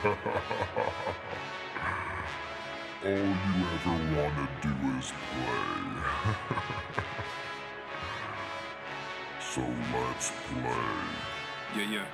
All you ever wanna do is play. So let's play. Yeah.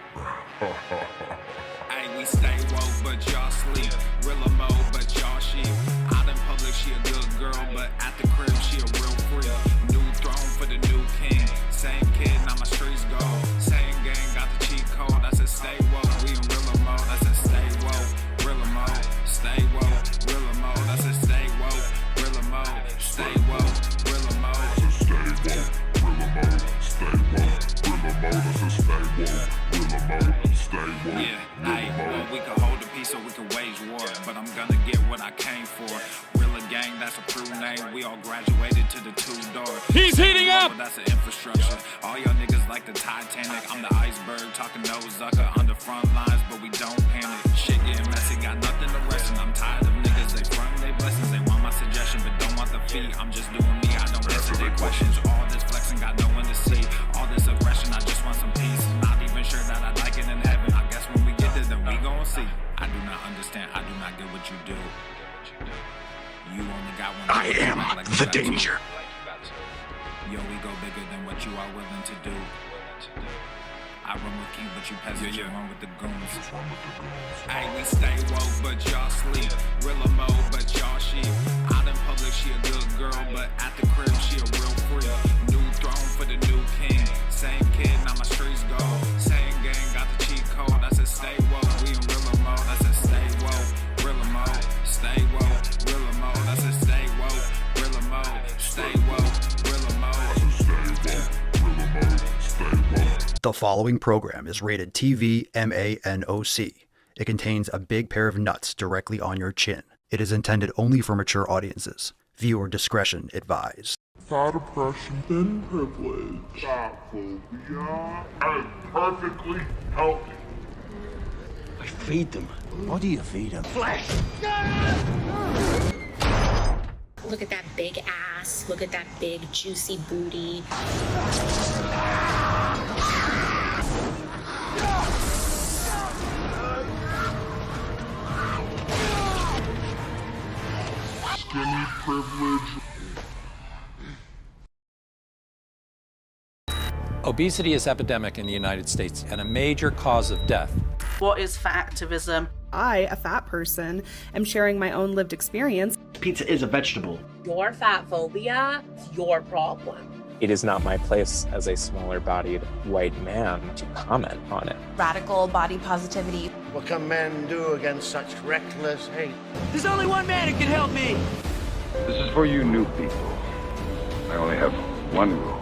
Hey, we stay woke, but y'all sleep. Rilla mode, but y'all sheep. Out in public, she a good girl, but at the crib, she a real freak. New throne for the new king. Same kid, now my streets go. Same gang, got the cheat code. I said stay woke, we in Rilla mode. I said stay woke, Rilla mode. Stay woke, Rilla mode. I said stay woke, Rilla mode. Stay woke, Rilla mode. I said stay woke, Rilla mode. Stay woke, Rilla mode. I said stay woke, Rilla mode. Stay woke, Yeah, Rilla mode. well, we can hold a peace or we can wage war, but I'm gonna get what I came for. Rilla gang, that's a crew name. We all graduated to the two-door. He's heating up! That's an infrastructure. All y'all niggas like the Titanic. I'm the iceberg, talking no Zucker on the front lines, but we don't panic. Shit getting messy, got nothing to rest, and I'm tired of niggas. They front they blessings, they want my suggestion, but don't want the fee. I'm just doing me, I don't answer their questions. All this flexing, got no one to see. All this aggression, I just want some peace. Not even sure that I like it in heaven. I guess when we get there, then we gon' see. I do not understand, I do not get what you do. You only got one. I am like the danger. Yo, we go bigger than what you are willing to do. I run with king, but you peasants, you run with the goons. Hey, we stay woke, but y'all sleep. Rilla mode, but y'all sheep. Out in public, she a good girl, but at the crib, she a real freak. New throne for the new king. Same kid, now my streets go. Same gang, got the cheat code. I said stay woke, we in Rilla mode. I said stay woke, Rilla mode. Stay woke, Rilla mode. I said stay woke, Rilla mode. Stay woke, Rilla mode. The following program is rated TV MANOC. It contains a big pair of nuts directly on your chin. It is intended only for mature audiences. Viewer discretion advised. Thought oppression, thin privilege, fat phobia, and perfectly healthy. I feed them. What do you feed them? Flesh! Look at that big ass. Look at that big juicy booty. Skinny privilege. Obesity is epidemic in the United States and a major cause of death. What is fat activism? I, a fat person, am sharing my own lived experience. Pizza is a vegetable. Your fat phobia is your problem. It is not my place as a smaller-bodied white man to comment on it. Radical body positivity. What can men do against such reckless hate? There's only one man who can help me. This is for you new people. I only have one rule.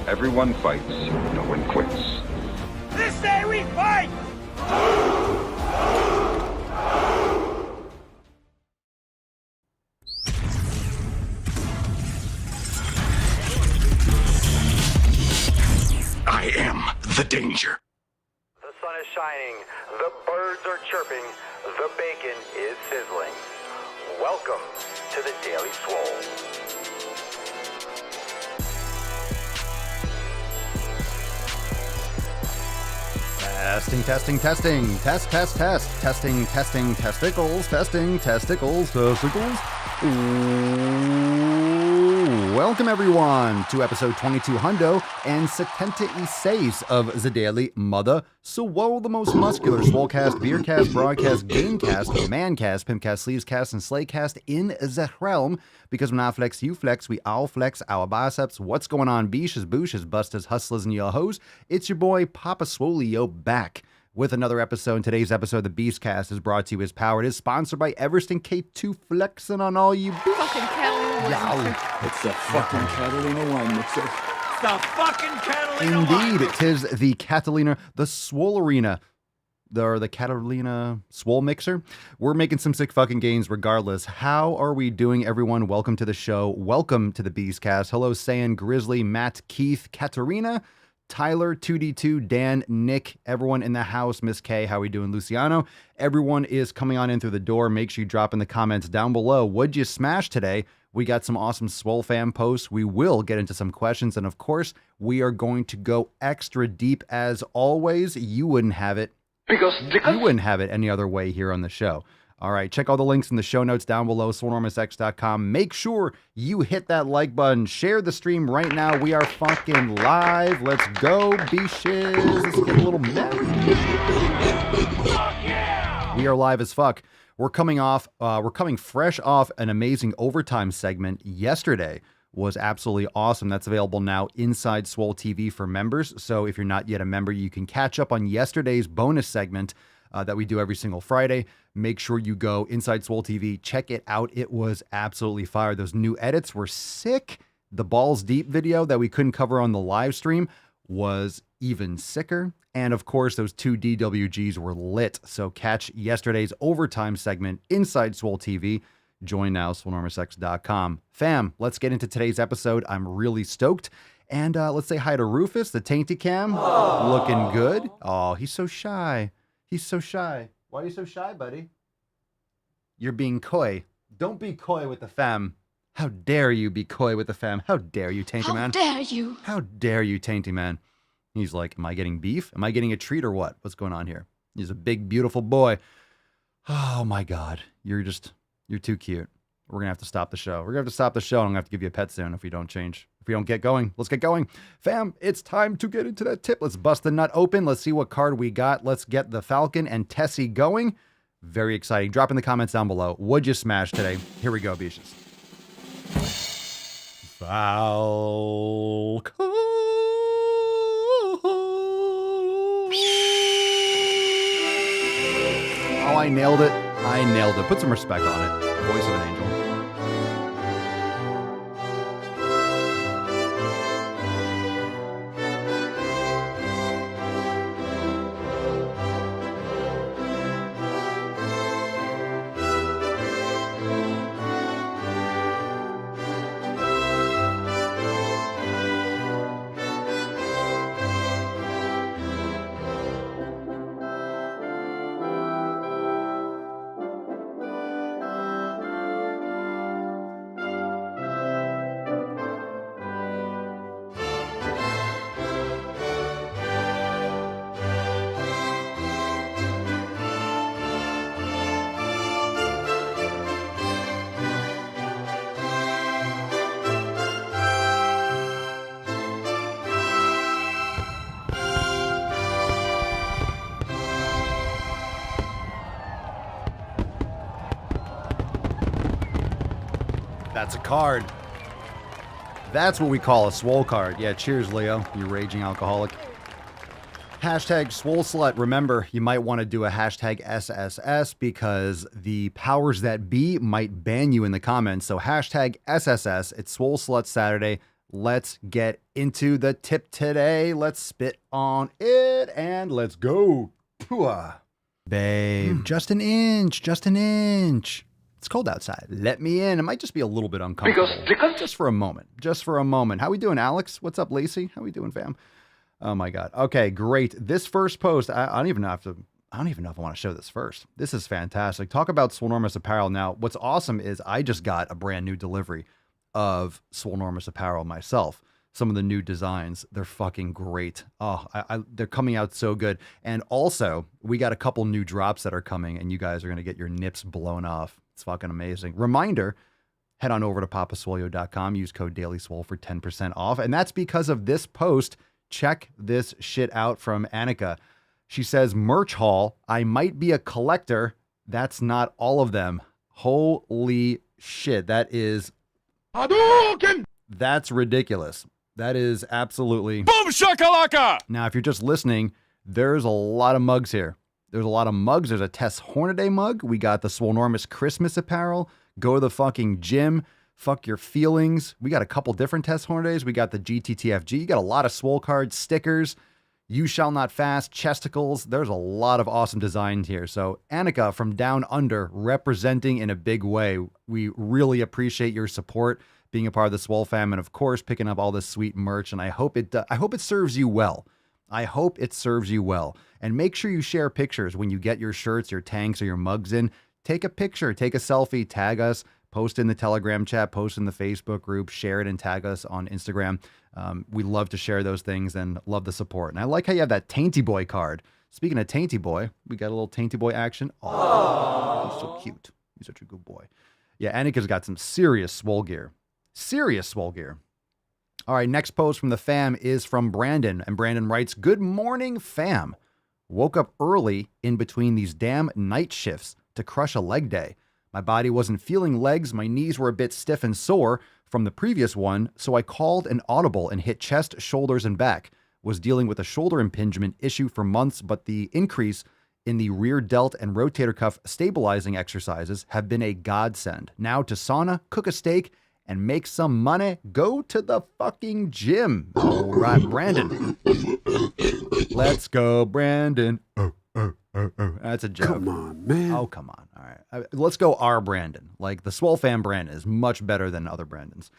Everyone fights, no one quits. This day we fight! I am the danger. The sun is shining, the birds are chirping, the bacon is sizzling. Welcome to the Daily Swole. Testing, testing, testing. Test, test, test. Testing, testing, testicles. Testing, testicles, testicles. Ooh. Welcome, everyone, to episode 22 hundo and 76 of the Daily Mother Swole, the most muscular Swolecast, Beercast, Broadcast, Gamecast, Mancast, Pimpcast, Sleevescast, and Slaycast in the realm. Because when I flex, you flex, we all flex our biceps. What's going on, beaches, booshes, busters, hustlers, and your hoes? It's your boy, Papa Swolio, back with another episode. Today's episode of the Beastcast is brought to you as powered, is sponsored by Everesting K2 flexing on all you Fucking Catalina. It's the fucking Catalina wine mixer. It's the fucking Catalina Indeed, wine. it is the Catalina, the Swolerina, the Catalina Swole Mixer. We're making some sick fucking gains regardless. How are we doing, everyone? Welcome to the show. Welcome to the Beastcast. Hello, Saiyan, Grizzly, Matt, Keith, Katarina, Tyler, 2D2, Dan, Nick, everyone in the house, Miss K, how we doing, Luciano? Everyone is coming on in through the door. Make sure you drop in the comments down below. What'd you smash today? We got some awesome Swole fan posts. We will get into some questions. And of course, we are going to go extra deep as always. You wouldn't have it You wouldn't have it any other way here on the show. All right, check all the links in the show notes down below, swolenormousx.com. Make sure you hit that like button. Share the stream right now. We are fucking live. Let's go, B-shiz. Let's get a little merry. We are live as fuck. We're coming fresh off an amazing overtime segment. Yesterday was absolutely awesome. That's available now inside Swole TV for members. So if you're not yet a member, you can catch up on yesterday's bonus segment that we do every single Friday. Make sure you go inside Swole TV, check it out. It was absolutely fire. Those new edits were sick. The Balls Deep video that we couldn't cover on the live stream was even sicker. And of course, those 2 DWGs were lit. So catch yesterday's overtime segment inside Swole TV. Join now, swolenormousx.com. Fam, let's get into today's episode. I'm really stoked. And let's say hi to Rufus, the Tainty Cam. Aww. Looking good. Oh, he's so shy. He's so shy. Why are you so shy, buddy? You're being coy. Don't be coy with the fam. How dare you be coy with the fam? How dare you, Tainty Man? How dare you? How dare you, Tainty Man? He's like, am I getting beef? Am I getting a treat or what? What's going on here? He's a big, beautiful boy. Oh my God. You're too cute. We're going to have to stop the show. We're going to have to stop the show. I'm going to have to give you a pet soon if we don't change. If we don't get going, let's get going. Fam, it's time to get into that tip. Let's bust the nut open. Let's see what card we got. Let's get the Falcon and Tessie going. Very exciting. Drop in the comments down below. What'd you smash today? Here we go, beaches. Falcon. Oh, I nailed it. I nailed it. Put some respect on it. Voice of an angel. That's a card. That's what we call a swole card. Yeah, cheers, Leo, you raging alcoholic. Hashtag swole slut. Remember, you might want to do a hashtag SSS because the powers that be might ban you in the comments. So hashtag SSS. It's Swole Slut Saturday. Let's get into the tip today. Let's spit on it and let's go. Pooah. Babe, just an inch, just an inch. It's cold outside. Let me in. It might just be a little bit uncomfortable. Because just for a moment. Just for a moment. How we doing, Alex? What's up, Lacey? How we doing, fam? Oh my God. Okay, great. This first post, I don't even know if I want to show this first. This is fantastic. Talk about Swolenormous apparel. Now, what's awesome is I just got a brand new delivery of Swolenormous apparel myself. Some of the new designs, they're fucking great. Oh, they're coming out so good. And also, we got a couple new drops that are coming, and you guys are going to get your nips blown off. It's fucking amazing. Reminder, head on over to papaswolio.com. Use code DailySwole for 10% off. And that's because of this post. Check this shit out from Annika. She says, merch haul. I might be a collector. That's not all of them. Holy shit. That is... Hadouken! That's ridiculous. That is absolutely... Boom shakalaka! Now, if you're just listening, there's a lot of mugs here. There's a lot of mugs. There's a Tess Hornaday mug. We got the Swolenormous Christmas apparel. Go to the fucking gym. Fuck your feelings. We got a couple different Tess Hornadays. We got the GTTFG. You got a lot of Swole cards, stickers. You Shall Not Fast, chesticles. There's a lot of awesome designs here. So Annika from Down Under representing in a big way. We really appreciate your support, being a part of the Swole fam, and of course picking up all this sweet merch. And I hope it serves you well. I hope it serves you well. And make sure you share pictures when you get your shirts, your tanks, or your mugs in. Take a picture, take a selfie, tag us, post in the Telegram chat, post in the Facebook group, share it and tag us on Instagram. We love to share those things and love the support. And I like how you have that Tainty Boy card. Speaking of Tainty Boy, we got a little Tainty Boy action. Oh, he's so cute. He's such a good boy. Yeah, Annika's got some serious Swole gear. Serious Swole gear. All right, next post from the fam is from Brandon. And Brandon writes, "Good morning, fam. Woke up early in between these damn night shifts to crush a leg day. My body wasn't feeling legs. My knees were a bit stiff and sore from the previous one, so I called an audible and hit chest, shoulders, and back. Was dealing with a shoulder impingement issue for months, but the increase in the rear delt and rotator cuff stabilizing exercises have been a godsend. Now to sauna, cook a steak, and make some money. Go to the fucking gym." All right, Brandon. Let's go, Brandon. Oh. That's a joke. Come on, man. Oh, come on. All right. Let's go our Brandon. Like the Swole fan Brandon is much better than other Brandons.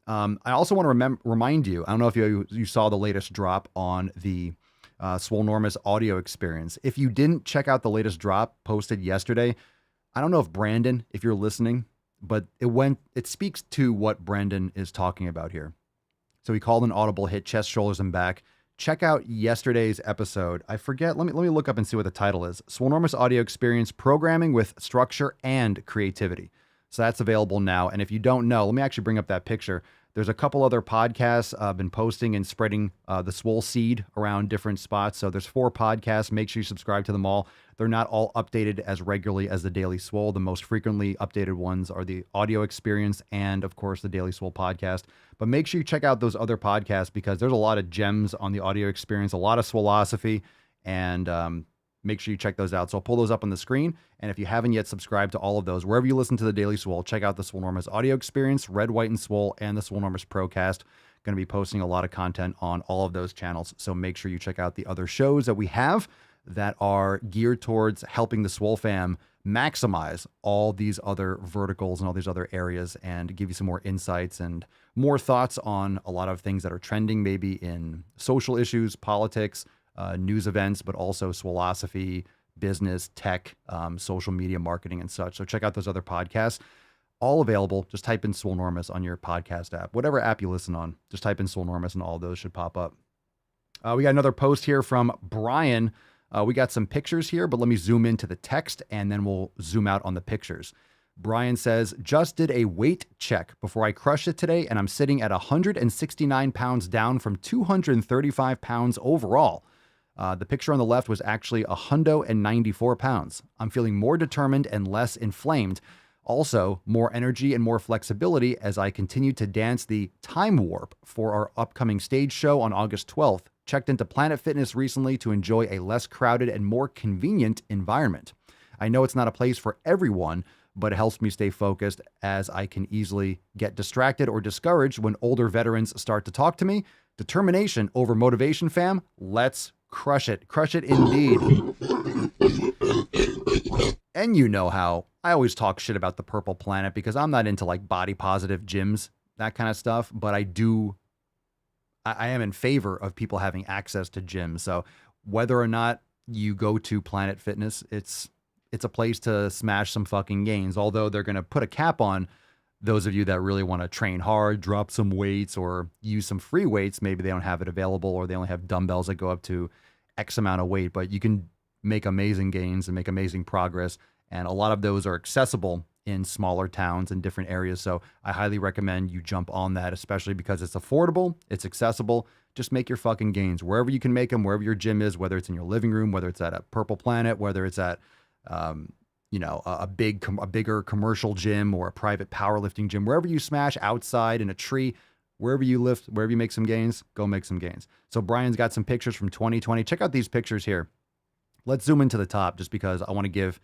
I also want to remind you, I don't know if you saw the latest drop on the Swolenormous audio experience. If you didn't check out the latest drop posted yesterday, I don't know if Brandon, if you're listening, but it speaks to what Brandon is talking about here. So he called an audible, hit chest, shoulders, and back. Check out yesterday's episode. I forget. Let me look up and see what the title is. Swolenormous audio experience, programming with structure and creativity. So that's available now. And if you don't know, let me actually bring up that picture. There's a couple other podcasts been posting and spreading the Swole seed around different spots. So there's 4 podcasts. Make sure you subscribe to them all. They're not all updated as regularly as the Daily Swole. The most frequently updated ones are the Audio Experience and, of course, the Daily Swole podcast. But make sure you check out those other podcasts because there's a lot of gems on the Audio Experience, a lot of Swolosophy, and make sure you check those out. So I'll pull those up on the screen. And if you haven't yet subscribed to all of those, wherever you listen to the Daily Swole, check out the Swolenormous Audio Experience, Red, White, and Swole, and the Swolenormous Procast. Going to be posting a lot of content on all of those channels. So make sure you check out the other shows that we have that are geared towards helping the Swole fam maximize all these other verticals and all these other areas and give you some more insights and more thoughts on a lot of things that are trending, maybe in social issues, politics, news events, but also Swolosophy, business, tech, social media marketing, and such. So check out those other podcasts. All available. Just type in Swolenormous on your podcast app. Whatever app you listen on, just type in Swolenormous and all those should pop up. We got another post here from Brian. We got some pictures here, but let me zoom into the text and then we'll zoom out on the pictures. Brian says, "Just did a weight check before I crushed it today, and I'm sitting at 169 pounds down from 235 pounds overall. The picture on the left was actually 194 pounds. I'm feeling more determined and less inflamed. Also, more energy and more flexibility as I continue to dance the time warp for our upcoming stage show on August 12th. Checked into Planet Fitness recently to enjoy a less crowded and more convenient environment. I know it's not a place for everyone, but it helps me stay focused as I can easily get distracted or discouraged when older veterans start to talk to me. Determination over motivation, fam. Let's crush it. Crush it indeed." And you know how I always talk shit about the Purple Planet because I'm not into like body positive gyms, that kind of stuff, but I am in favor of people having access to gyms. So whether or not you go to Planet Fitness, it's a place to smash some fucking gains. Although they're going to put a cap on those of you that really want to train hard, drop some weights or use some free weights. Maybe they don't have it available or they only have dumbbells that go up to X amount of weight, but you can make amazing gains and make amazing progress. And a lot of those are accessible in smaller towns and different areas. So I highly recommend you jump on that, especially because it's affordable, it's accessible. Just make your fucking gains wherever you can make them, wherever your gym is, whether it's in your living room, whether it's at a Purple Planet, whether it's at, a bigger commercial gym or a private powerlifting gym, wherever you smash outside in a tree, wherever you lift, wherever you make some gains, go make some gains. So Brian's got some pictures from 2020. Check out these pictures here. Let's zoom into the top just because I want to give,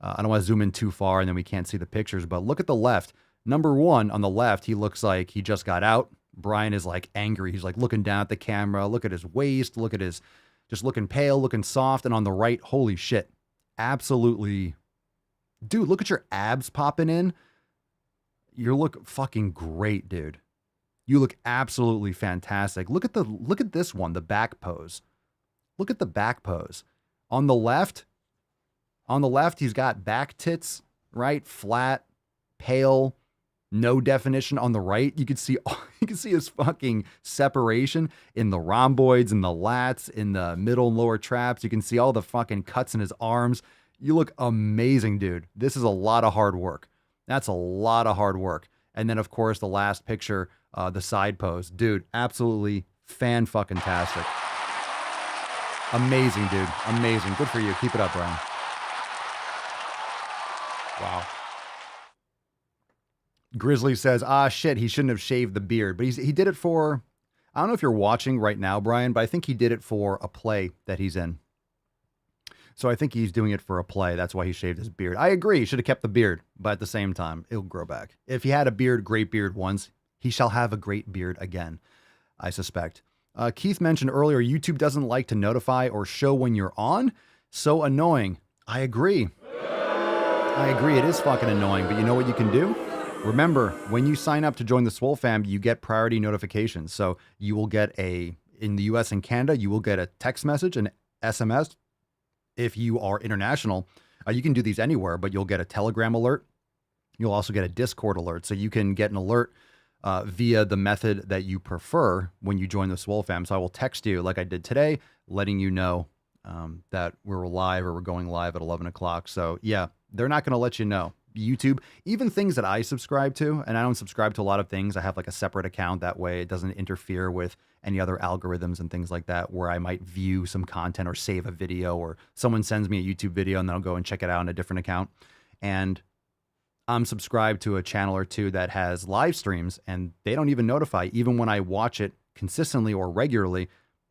I don't want to zoom in too far and then we can't see the pictures, but look at the left. Number one on the left, he looks like he just got out. Brian is like angry. He's like looking down at the camera. Look at his waist. Look at his, just looking pale, looking soft. And on the right, holy shit. Absolutely. Dude, look at your abs popping in. You look fucking great, dude. You look absolutely fantastic. Look at this one, the back pose. Look at the back pose. On the left, he's got back tits, right? Flat, pale, no definition on the right. You can see his fucking separation in the rhomboids, in the lats, in the middle and lower traps. You can see all the fucking cuts in his arms. You look amazing, dude. This is a lot of hard work. That's a lot of hard work. And then, of course, the last picture, the side pose. Dude, absolutely fan-fucking-tastic. Amazing, dude. Amazing. Good for you. Keep it up, Brian. Wow. Grizzly says, shit, he shouldn't have shaved the beard. But he did it for, I don't know if you're watching right now, Brian, but I think he did it for a play that he's in. So I think he's doing it for a play. That's why he shaved his beard. I agree. He should have kept the beard. But at the same time, it'll grow back. If he had a beard, great beard once, he shall have a great beard again, I suspect. Keith mentioned earlier, YouTube doesn't like to notify or show when you're on. So annoying. I agree. It is fucking annoying. But you know what you can do? Remember, when you sign up to join the Swole fam, you get priority notifications. So you will get in the US and Canada, you will get a text message, an SMS. If you are international, you can do these anywhere, but you'll get a Telegram alert. You'll also get a Discord alert. So you can get an alert via the method that you prefer when you join the Swole fam. So I will text you like I did today, letting you know that we're live or we're going live at 11 o'clock. So yeah, they're not going to let you know. YouTube, even things that I subscribe to, and I don't subscribe to a lot of things. I have like a separate account. That way it doesn't interfere with any other algorithms and things like that, where I might view some content or save a video, or someone sends me a YouTube video and then I'll go and check it out on a different account. And I'm subscribed to a channel or two that has live streams and they don't even notify. Even when I watch it consistently or regularly,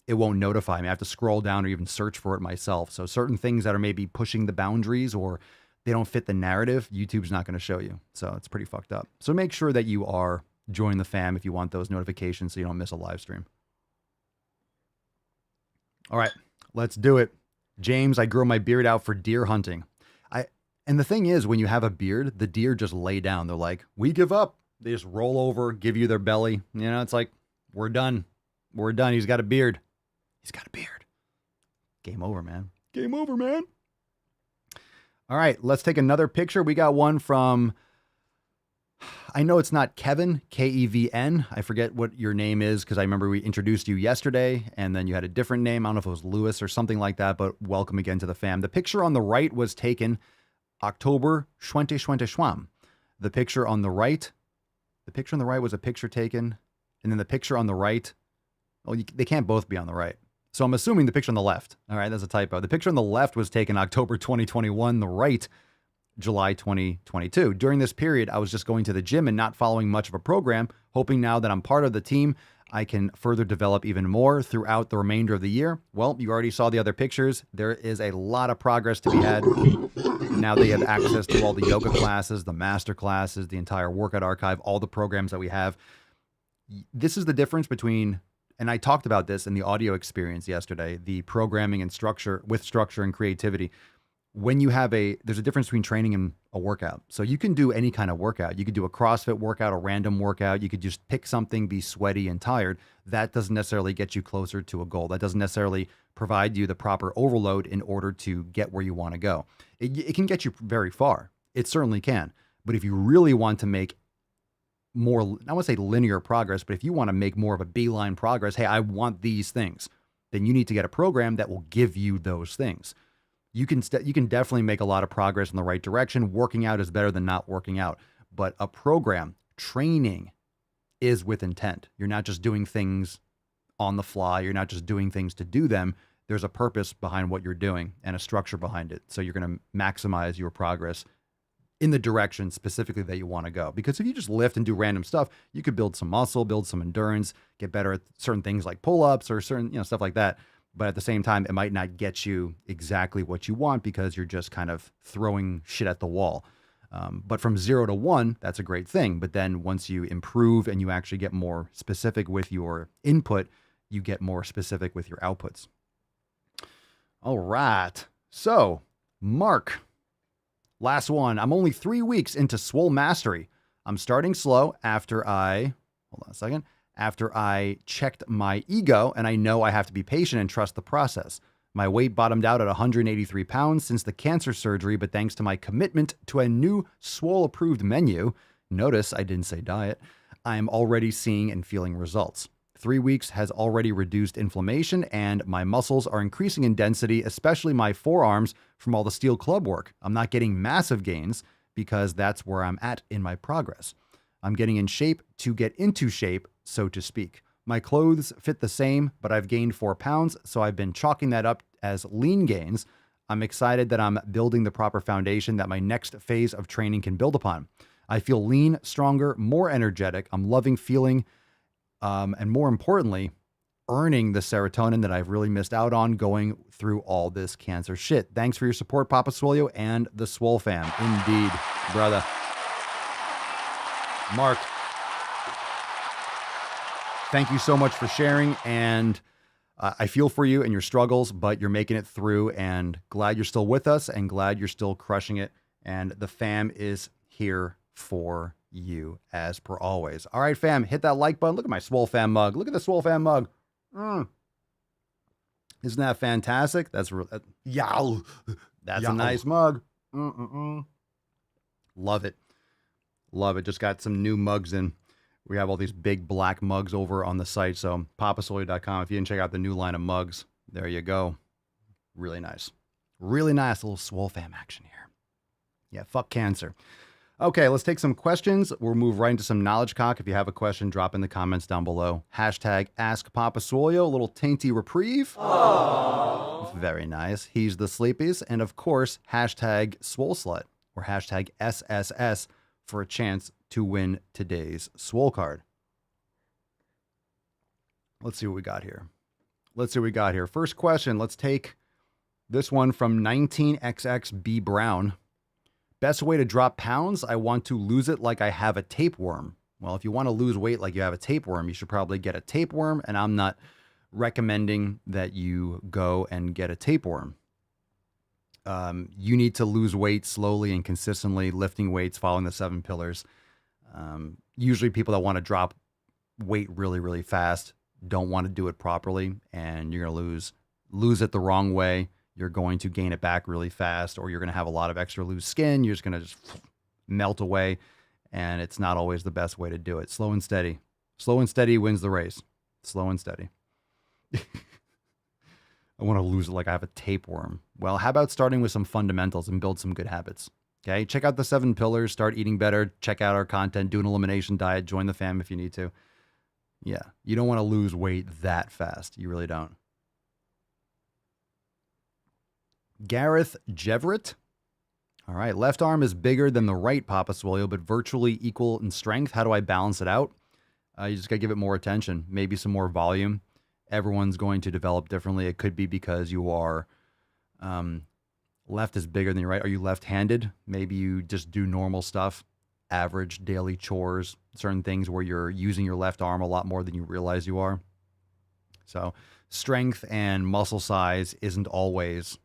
it won't notify me. I have to scroll down or even search for it myself. So certain things that are maybe pushing the boundaries or they don't fit the narrative, YouTube's not going to show you. So it's pretty fucked up. So make sure that you are joining the fam if you want those notifications so you don't miss a live stream. All right, let's do it. James, I grow my beard out for deer hunting. And the thing is, when you have a beard, the deer just lay down. They're like, we give up. They just roll over, give you their belly. You know, it's like, we're done. We're done. He's got a beard. He's got a beard. Game over, man. Game over, man. All right, let's take another picture. We got one from, I know it's not Kevin, Kevn. I forget what your name is because I remember we introduced you yesterday and then you had a different name. I don't know if it was Lewis or something like that, but welcome again to the fam. The picture on the right was taken October 2021. The picture on the right was a picture taken, and then the picture on the right, well, they can't both be on the right. So I'm assuming the picture on the left. All right, that's a typo. The picture on the left was taken October 2021, the right, July 2022. During this period, I was just going to the gym and not following much of a program, hoping now that I'm part of the team, I can further develop even more throughout the remainder of the year. Well, you already saw the other pictures. There is a lot of progress to be had. Now they have access to all the yoga classes, the master classes, the entire workout archive, all the programs that we have. This is the difference between, and I talked about this in the audio experience yesterday, the programming and structure with structure and creativity. When you have there's a difference between training and a workout. So you can do any kind of workout. You could do a CrossFit workout, a random workout. You could just pick something, be sweaty and tired. That doesn't necessarily get you closer to a goal. That doesn't necessarily provide you the proper overload in order to get where you want to go. It can get you very far. It certainly can. But if you really want to make more, I won't say linear progress, but if you want to make more of a beeline progress, hey, I want these things, then you need to get a program that will give you those things. You can definitely make a lot of progress in the right direction. Working out is better than not working out. But a program, training, is with intent. You're not just doing things on the fly. You're not just doing things to do them. There's a purpose behind what you're doing and a structure behind it. So you're going to maximize your progress in the direction specifically that you want to go. Because if you just lift and do random stuff, you could build some muscle, build some endurance, get better at certain things like pull-ups or certain, stuff like that. But at the same time, it might not get you exactly what you want because you're just kind of throwing shit at the wall. But from 0 to 1, that's a great thing. But then once you improve and you actually get more specific with your input, you get more specific with your outputs. All right. So, Mark, last one. I'm only 3 weeks into Swole Mastery. I'm starting slow after I checked my ego, and I know I have to be patient and trust the process. My weight bottomed out at 183 pounds since the cancer surgery, but thanks to my commitment to a new Swole-approved menu, Notice I didn't say diet. I am already seeing and feeling results. 3 weeks has already reduced inflammation, and my muscles are increasing in density, especially my forearms from all the steel club work. I'm not getting massive gains because that's where I'm at in my progress. I'm getting in shape to get into shape, so to speak. My clothes fit the same, but I've gained 4 pounds, so I've been chalking that up as lean gains. I'm excited that I'm building the proper foundation that my next phase of training can build upon. I feel lean, stronger, more energetic. I'm loving feeling, and more importantly, earning the serotonin that I've really missed out on going through all this cancer shit. Thanks for your support, Papa Swolio and the Swole fam. Indeed, brother. Mark, thank you so much for sharing, and I feel for you and your struggles, but you're making it through, and glad you're still with us and glad you're still crushing it, and the fam is here for you as per always. All right, fam, hit that like button. Look at my Swole fam mug. Look at the Swole fam mug. Isn't that fantastic? That's a nice mug. Love it. Love it. Just got some new mugs in. We have all these big black mugs over on the site. So papasolio.com. If you didn't check out the new line of mugs, there you go. Really nice. Really nice little Swole fam action here. Yeah, fuck cancer. Okay, let's take some questions. We'll move right into some knowledge cock. If you have a question, drop in the comments down below. Hashtag Ask Papa Swolio, a little tainty reprieve. Aww. Very nice. He's the sleepies. And of course, hashtag Swole Slut or hashtag SSS for a chance to win today's Swole card. Let's see what we got here. First question, let's take this one from 19XXB Brown. Best way to drop pounds? I want to lose it like I have a tapeworm. Well, if you want to lose weight like you have a tapeworm, you should probably get a tapeworm, and I'm not recommending that you go and get a tapeworm. You need to lose weight slowly and consistently, lifting weights, following the 7 pillars. Usually people that want to drop weight really, really fast don't want to do it properly, and you're going to lose it the wrong way. You're going to gain it back really fast, or you're going to have a lot of extra loose skin. You're just going to melt away, and it's not always the best way to do it. Slow and steady. Slow and steady wins the race. Slow and steady. I want to lose it like I have a tapeworm. Well, how about starting with some fundamentals and build some good habits? Okay, check out the 7 pillars, start eating better, check out our content, do an elimination diet, join the fam if you need to. Yeah, you don't want to lose weight that fast. You really don't. Gareth Jeverett. All right, left arm is bigger than the right, Papa Swolio, but virtually equal in strength. How do I balance it out? You just got to give it more attention, maybe some more volume. Everyone's going to develop differently. It could be because you are left is bigger than your right. Are you left-handed? Maybe you just do normal stuff, average daily chores, certain things where you're using your left arm a lot more than you realize you are. So strength and muscle size isn't always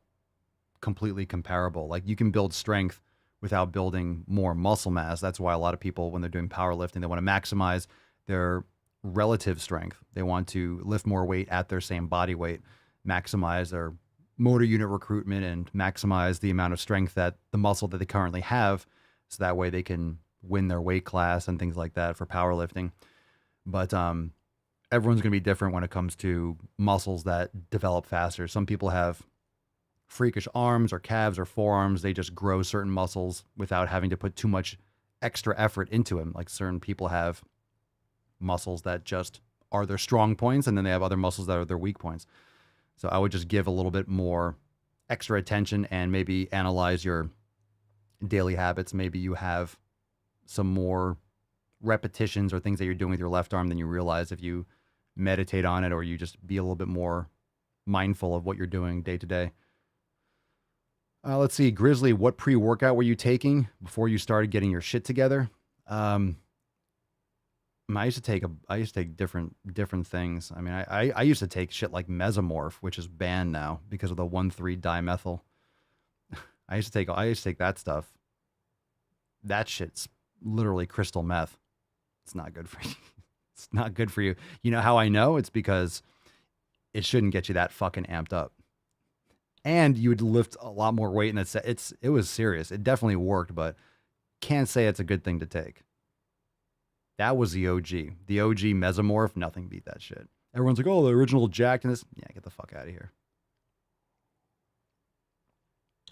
completely comparable. Like you can build strength without building more muscle mass. That's why a lot of people, when they're doing powerlifting, they want to maximize their relative strength. They want to lift more weight at their same body weight, maximize their motor unit recruitment, and maximize the amount of strength that the muscle that they currently have, so that way they can win their weight class and things like that for powerlifting. But everyone's going to be different when it comes to muscles that develop faster. Some people have freakish arms or calves or forearms. They just grow certain muscles without having to put too much extra effort into them. Like certain people have muscles that just are their strong points, and then they have other muscles that are their weak points. So I would just give a little bit more extra attention and maybe analyze your daily habits. Maybe you have some more repetitions or things that you're doing with your left arm than you realize if you meditate on it, or you just be a little bit more mindful of what you're doing day to day. Let's see, Grizzly, what pre-workout were you taking before you started getting your shit together? I used to take different things. I mean, I used to take shit like Mesomorph, which is banned now because of the 1,3-dimethyl. I used to take that stuff. That shit's literally crystal meth. It's not good for you. It's not good for you. You know how I know? It's because it shouldn't get you that fucking amped up. And you would lift a lot more weight, and it was serious. It definitely worked, but can't say it's a good thing to take. That was the OG. The OG Mesomorph, nothing beat that shit. Everyone's like, oh, the original Jack and this. Yeah, get the fuck out of here.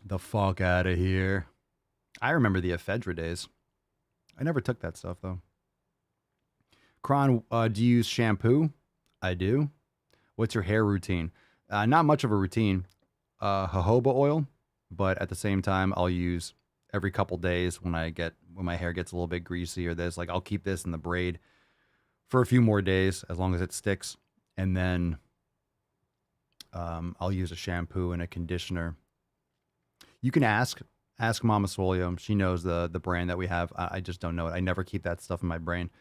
The fuck out of here. I remember the ephedra days. I never took that stuff, though. Kron, do you use shampoo? I do. What's your hair routine? Not much of a routine. Jojoba oil, but at the same time, I'll use every couple days when my hair gets a little bit greasy or this. Like, I'll keep this in the braid for a few more days as long as it sticks. And then I'll use a shampoo and a conditioner. You can ask Mama Swole. She knows the brand that we have. I just don't know it. I never keep that stuff in my brain.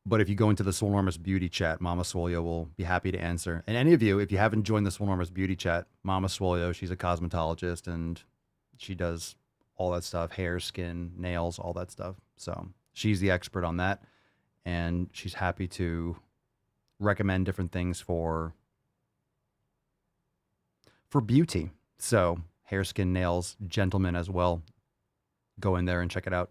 But if you go into the Swolenormous Beauty chat, Mama Swole will be happy to answer. And any of you, if you haven't joined the Swolenormous Beauty chat, Mama Swole, she's a cosmetologist and she does all that stuff, hair, skin, nails, all that stuff. So she's the expert on that. And she's happy to recommend different things for beauty. So hair, skin, nails, gentlemen as well. Go in there and check it out.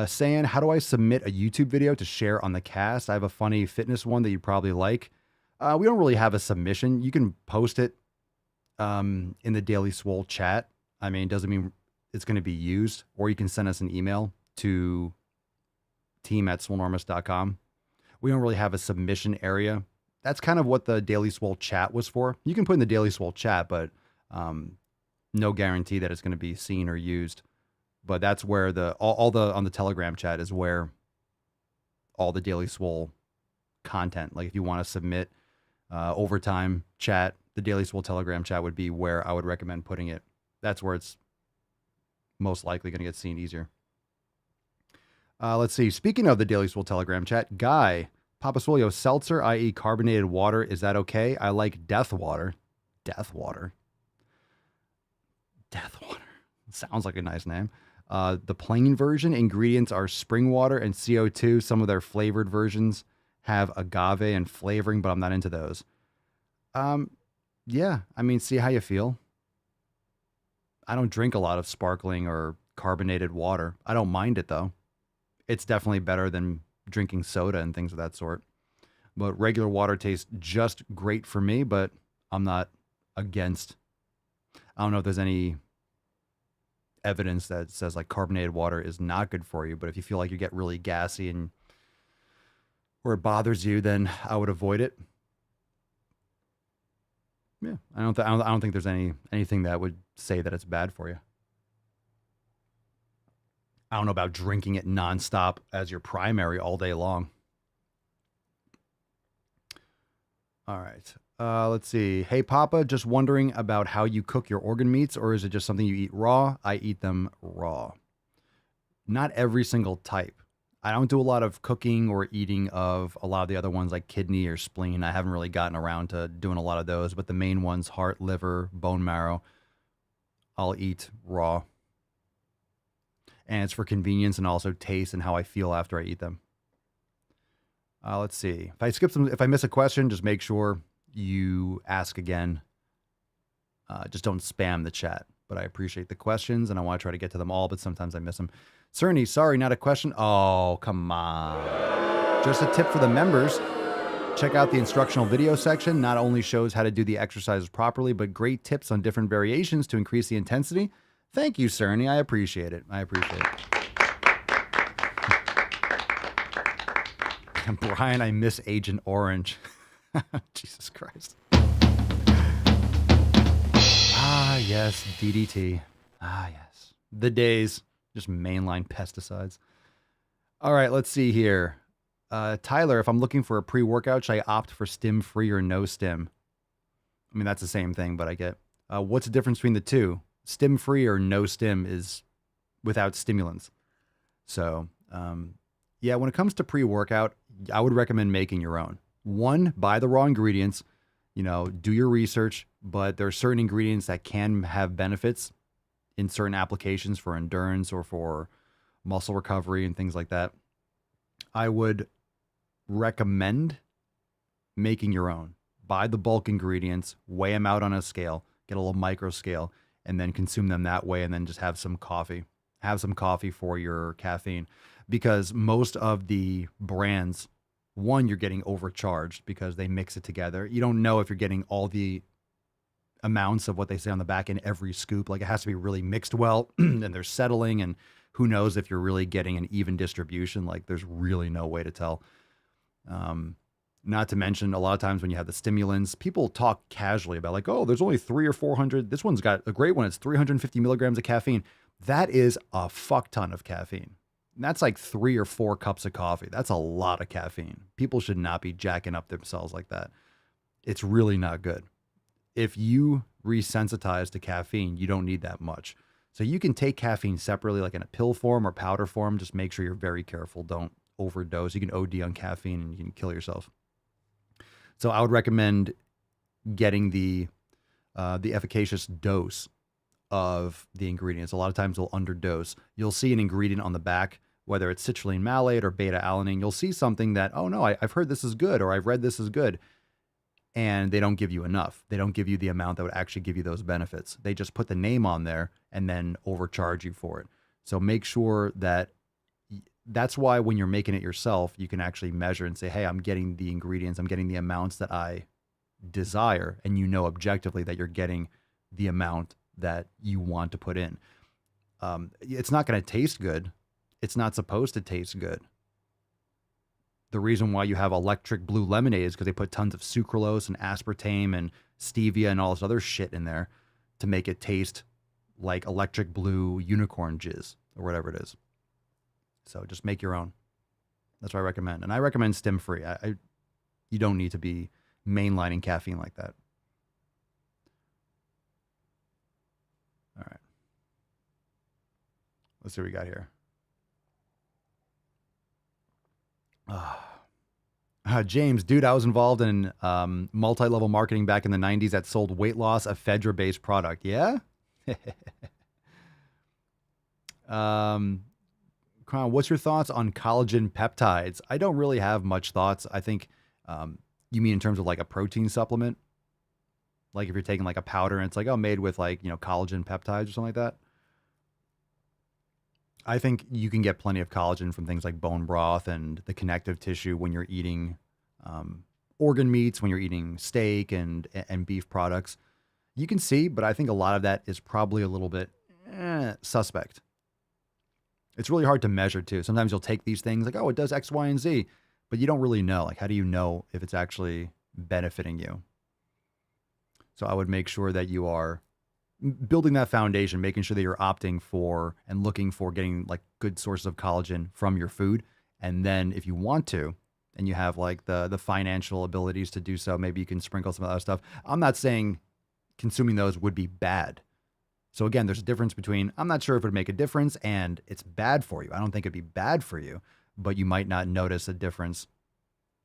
Saying, how do I submit a YouTube video to share on the cast? I have a funny fitness one that you probably like. We don't really have a submission. You can post it in the Daily Swole chat. I mean, it doesn't mean it's going to be used. Or you can send us an email to team@swolenormous.com. We don't really have a submission area. That's kind of what the Daily Swole chat was for. You can put in the Daily Swole chat, but no guarantee that it's going to be seen or used. But that's where all the on the Telegram chat is where all the Daily Swole content, like if you want to submit overtime chat, the Daily Swole Telegram chat would be where I would recommend putting it. That's where it's most likely going to get seen easier. Let's see. Speaking of the Daily Swole Telegram chat, Guy, Papa Swolio, seltzer, i.e. carbonated water, is that okay? I like Death Water. Death Water. Death Water. Sounds like a nice name. The plain version, ingredients are spring water and CO2. Some of their flavored versions have agave and flavoring, but I'm not into those. Yeah, I mean, see how you feel. I don't drink a lot of sparkling or carbonated water. I don't mind it, though. It's definitely better than drinking soda and things of that sort. But regular water tastes just great for me, but I'm not against. I don't know if there's any evidence that says like carbonated water is not good for you, but if you feel like you get really gassy and or it bothers you, then I would avoid it. Yeah, I don't think there's anything that would say that it's bad for you. I don't know about drinking it nonstop as your primary all day long. All right. Let's see. Hey, Papa, just wondering about how you cook your organ meats, or is it just something you eat raw? I eat them raw. Not every single type. I don't do a lot of cooking or eating of a lot of the other ones like kidney or spleen. I haven't really gotten around to doing a lot of those, but the main ones, heart, liver, bone marrow, I'll eat raw. And it's for convenience and also taste and how I feel after I eat them. Let's see. If I miss a question, just make sure you ask again. Just don't spam the chat. But I appreciate the questions, and I want to try to get to them all, but sometimes I miss them. Cerny, sorry, not a question. Oh, come on. Just a tip for the members. Check out the instructional video section. Not only shows how to do the exercises properly, but great tips on different variations to increase the intensity. Thank you, Cerny. I appreciate it. And Brian, I miss Agent Orange. Jesus Christ. Ah, yes, DDT. Ah, yes. The days. Just mainline pesticides. All right, let's see here. Tyler, if I'm looking for a pre-workout, should I opt for stim-free or no stim? I mean, that's the same thing, but I get... what's the difference between the two? Stim-free or no stim is without stimulants. So, yeah, when it comes to pre-workout, I would recommend making your own. One, buy the raw ingredients, do your research, but there are certain ingredients that can have benefits in certain applications for endurance or for muscle recovery and things like that. I would recommend making your own. Buy the bulk ingredients, weigh them out on a scale, get a little micro scale, and then consume them that way, and then just have some coffee. Have some coffee for your caffeine, because most of the brands, one, you're getting overcharged because they mix it together. You don't know if you're getting all the amounts of what they say on the back in every scoop. Like, it has to be really mixed well and they're settling, and who knows if you're really getting an even distribution. Like, there's really no way to tell. Not to mention, a lot of times when you have the stimulants, people talk casually about like, oh, there's only 300 or 400. This one's got a great one. It's 350 milligrams of caffeine. That is a fuck ton of caffeine. And that's like 3 or 4 cups of coffee. That's a lot of caffeine. People should not be jacking up themselves like that. It's really not good. If you resensitize to caffeine, you don't need that much. So you can take caffeine separately, like in a pill form or powder form. Just make sure you're very careful. Don't overdose. You can OD on caffeine and you can kill yourself. So I would recommend getting the efficacious dose of the ingredients. A lot of times they'll underdose. You'll see an ingredient on the back, whether it's citrulline malate or beta-alanine. You'll see something that, oh no, I've heard this is good, or I've read this is good. And they don't give you enough. They don't give you the amount that would actually give you those benefits. They just put the name on there and then overcharge you for it. So make sure that that's why when you're making it yourself, you can actually measure and say, hey, I'm getting the ingredients, I'm getting the amounts that I desire. And you know objectively that you're getting the amount that you want to put in. It's not going to taste good. It's not supposed to taste good. The reason why you have electric blue lemonade is because they put tons of sucralose and aspartame and stevia and all this other shit in there to make it taste like electric blue unicorn jizz or whatever it is. So just make your own. That's what I recommend. And I recommend stim-free. You don't need to be mainlining caffeine like that. All right. Let's see what we got here. James, dude, I was involved in multi-level marketing back in the 90s that sold weight loss, ephedra-based product. Yeah? Crown, what's your thoughts on collagen peptides? I don't really have much thoughts. I think you mean in terms of like a protein supplement? Like if you're taking like a powder and it's like, oh, made with like, collagen peptides or something like that. I think you can get plenty of collagen from things like bone broth and the connective tissue when you're eating organ meats, when you're eating steak and beef products. You can see, but I think a lot of that is probably a little bit suspect. It's really hard to measure too. Sometimes you'll take these things like, oh, it does X, Y, and Z, but you don't really know. Like, how do you know if it's actually benefiting you? So I would make sure that you are building that foundation, making sure that you're opting for and looking for getting like good sources of collagen from your food. And then if you want to, and you have like the financial abilities to do so, maybe you can sprinkle some other stuff. I'm not saying consuming those would be bad. So again, there's a difference between, I'm not sure if it would make a difference and it's bad for you. I don't think it'd be bad for you, but you might not notice a difference.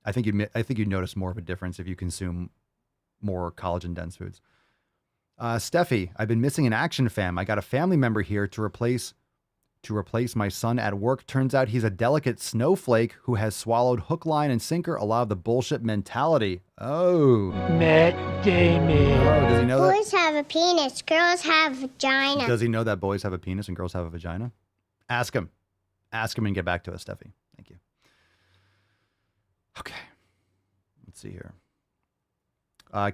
I think you'd notice more of a difference if you consume more collagen dense foods. Steffi, I've been missing an action fam. I got a family member here to replace my son at work. Turns out he's a delicate snowflake who has swallowed hook, line, and sinker a lot of the bullshit mentality. Oh. Matt Damon. Oh, does he know that? Boys have a penis, girls have a vagina. Does he know that boys have a penis and girls have a vagina? Ask him. Ask him and get back to us, Steffi. Thank you. Okay. Let's see here.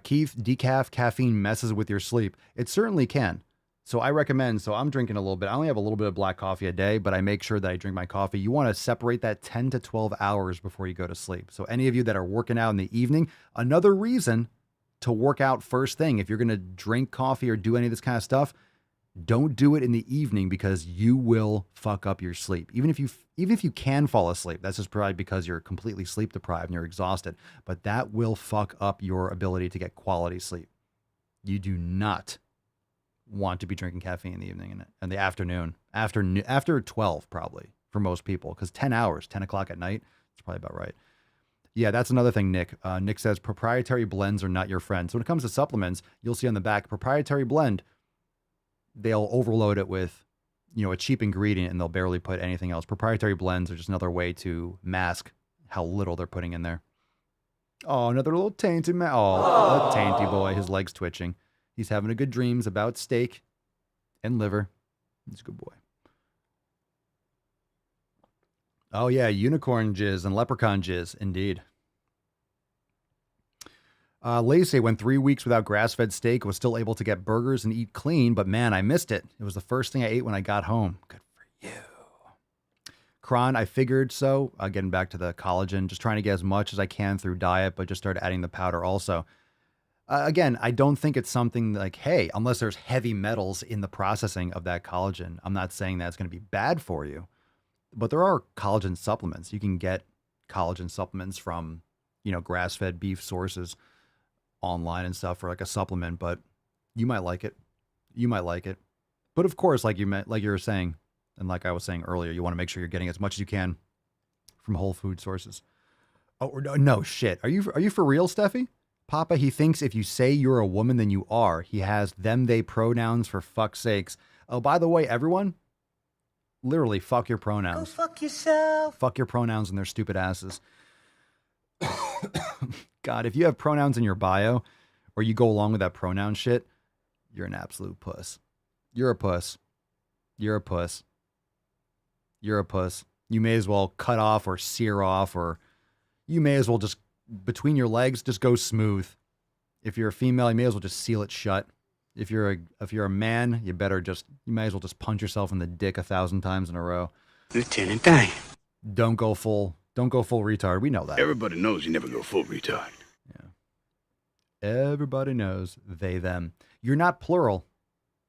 Keith, decaf caffeine messes with your sleep. It certainly can. So I recommend, so I'm drinking a little bit. I only have a little bit of black coffee a day, but I make sure that I drink my coffee. You want to separate that 10 to 12 hours before you go to sleep. So any of you that are working out in the evening, another reason to work out first thing. If you're going to drink coffee or do any of this kind of stuff, don't do it in the evening because you will fuck up your sleep. Even if you can fall asleep, that's just probably because you're completely sleep deprived and you're exhausted, but that will fuck up your ability to get quality sleep. You do not want to be drinking caffeine in the evening and the afternoon, after 12 probably for most people, because 10 hours, 10 o'clock at night, it's probably about right. Yeah, that's another thing, Nick. Nick says proprietary blends are not your friend. So when it comes to supplements, you'll see on the back, proprietary blend, they'll overload it with, a cheap ingredient and they'll barely put anything else. Proprietary blends are just another way to mask how little they're putting in there. Oh, another little tainty man. Oh, a tainty boy. His leg's twitching. He's having a good dreams about steak and liver. He's a good boy. Oh, yeah, unicorn jizz and leprechaun jizz, indeed. Lacey went 3 weeks without grass-fed steak, was still able to get burgers and eat clean, but man, I missed it. It was the first thing I ate when I got home. Good for you. Kron, I figured so. Getting back to the collagen, just trying to get as much as I can through diet, but just started adding the powder also. Again, I don't think it's something like, hey, unless there's heavy metals in the processing of that collagen, I'm not saying that's going to be bad for you, but there are collagen supplements. You can get collagen supplements from, grass-fed beef sources online and stuff for like a supplement, but you might like it. You might like it. But of course, like you were saying, and like I was saying earlier, you want to make sure you're getting as much as you can from whole food sources. Oh, no shit. Are you for real, Steffi? Papa, he thinks if you say you're a woman, then you are. He has them, they pronouns for fuck's sakes. Oh, by the way, everyone, literally fuck your pronouns. Go fuck yourself. Fuck your pronouns and their stupid asses. God, if you have pronouns in your bio or you go along with that pronoun shit, you're an absolute puss. You're a puss. You're a puss. You're a puss. You may as well cut off or sear off, or you may as well just, between your legs, just go smooth. If you're a female, you may as well just seal it shut. If you're a man, you may as well just punch yourself in the dick 1,000 times in a row. Lieutenant Dan. Don't go full retard. We know that. Everybody knows you never go full retard. Yeah. Everybody knows they, them. You're not plural.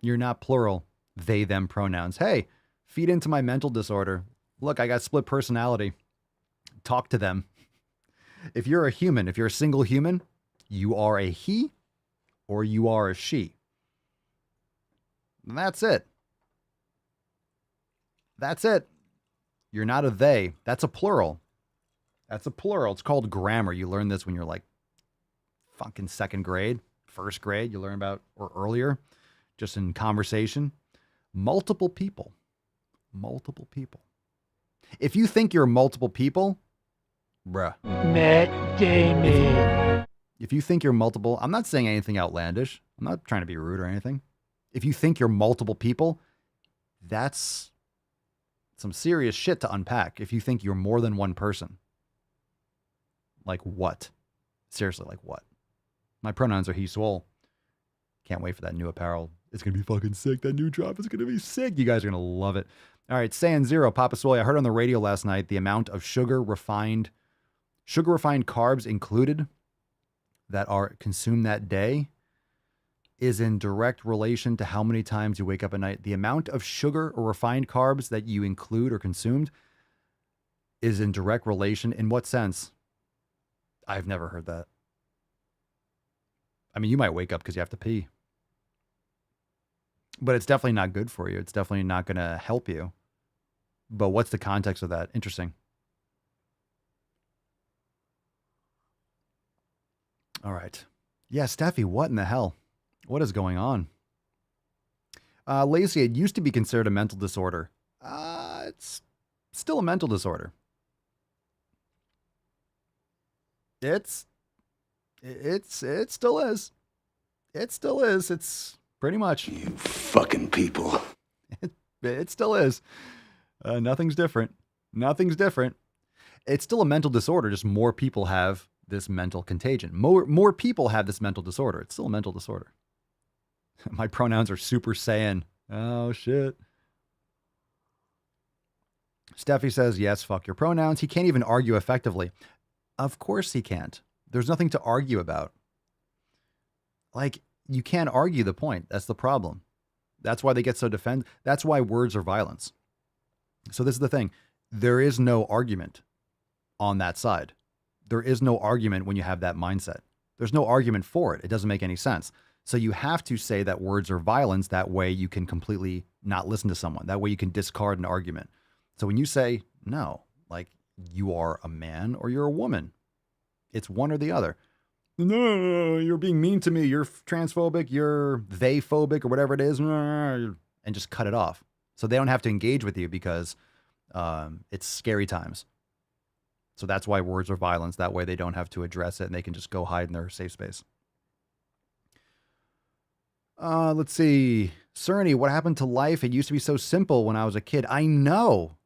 You're not plural. They, them pronouns. Hey, feed into my mental disorder. Look, I got split personality. Talk to them. If you're a human, if you're a single human, you are a he or you are a she. And that's it. That's it. You're not a they. That's a plural. That's a plural. It's called grammar. You learn this when you're like fucking second grade, first grade. You learn about, or earlier, just in conversation. Multiple people. Multiple people. If you think you're multiple people, bruh. Matt Damon. If you think you're multiple, I'm not saying anything outlandish. I'm not trying to be rude or anything. If you think you're multiple people, that's some serious shit to unpack. If you think you're more than one person. Like what? Seriously, like what? My pronouns are he, Swole. Can't wait for that new apparel. It's going to be fucking sick. That new drop is going to be sick. You guys are going to love it. All right, Saiyan Zero, Papa Swole. I heard on the radio last night the amount of sugar refined carbs included that are consumed that day is in direct relation to how many times you wake up at night. The amount of sugar or refined carbs that you include or consumed is in direct relation. In what sense? I've never heard that. I mean, you might wake up because you have to pee. But it's definitely not good for you. It's definitely not going to help you. But what's the context of that? Interesting. All right. Yeah, Steffi, what in the hell? What is going on? Lacey, it used to be considered a mental disorder. It's still a mental disorder. It still is. It still is. It's pretty much. You fucking people. It still is. Nothing's different. Nothing's different. It's still a mental disorder. Just more people have this mental contagion. More people have this mental disorder. It's still a mental disorder. My pronouns are Super Saiyan. Oh, shit. Steffi says, yes, fuck your pronouns. He can't even argue effectively. Of course he can't. There's nothing to argue about. Like, you can't argue the point. That's the problem. That's why they get so defend. That's why words are violence. So this is the thing. There is no argument on that side. There is no argument when you have that mindset. There's no argument for it. It doesn't make any sense. So you have to say that words are violence. That way you can completely not listen to someone. That way you can discard an argument. So when you say, no, like you are a man or you're a woman, it's one or the other. No, you're being mean to me. You're transphobic. You're they-phobic or whatever it is. And just cut it off. So they don't have to engage with you because it's scary times. So that's why words are violence. That way they don't have to address it and they can just go hide in their safe space. Let's see. Cerny, what happened to life? It used to be so simple when I was a kid. I know.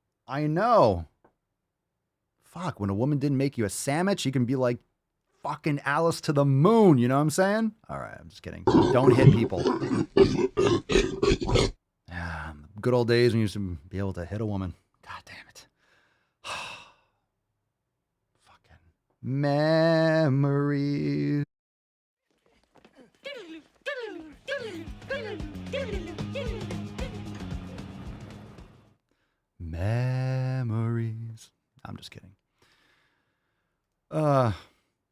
fuck, when a woman didn't make you a sandwich, you can be like fucking Alice to the moon. You know what I'm saying? All right, I'm just kidding. Don't hit people. Yeah, good old days when you used to be able to hit a woman. God damn it. Fucking memories. Memories. I'm just kidding.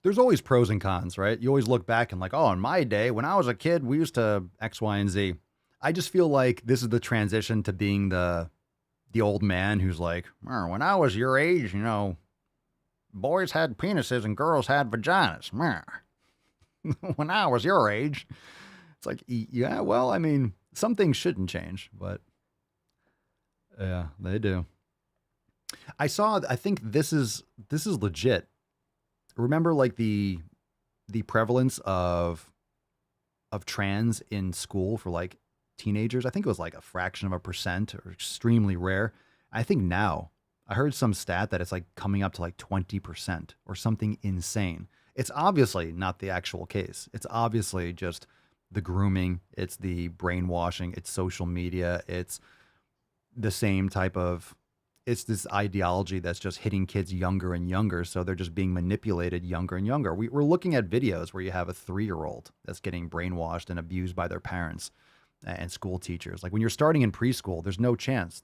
There's always pros and cons, right? You always look back and like, oh, in my day, when I was a kid, we used to X, Y, and Z. I just feel like this is the transition to being the old man who's like, when I was your age, you know, boys had penises and girls had vaginas. When I was your age, it's like, yeah, well, I mean, some things shouldn't change, but yeah, they do. I think this is legit. Remember like the prevalence of trans in school for like teenagers? I think it was like a fraction of a percent or extremely rare. I think now I heard some stat that it's like coming up to like 20% or something insane. It's obviously not the actual case. It's obviously just the grooming. It's the brainwashing. It's social media. It's the same type of, it's this ideology that's just hitting kids younger and younger. So they're just being manipulated younger and younger. We're looking at videos where you have a 3-year-old that's getting brainwashed and abused by their parents and school teachers. Like when you're starting in preschool, there's no chance.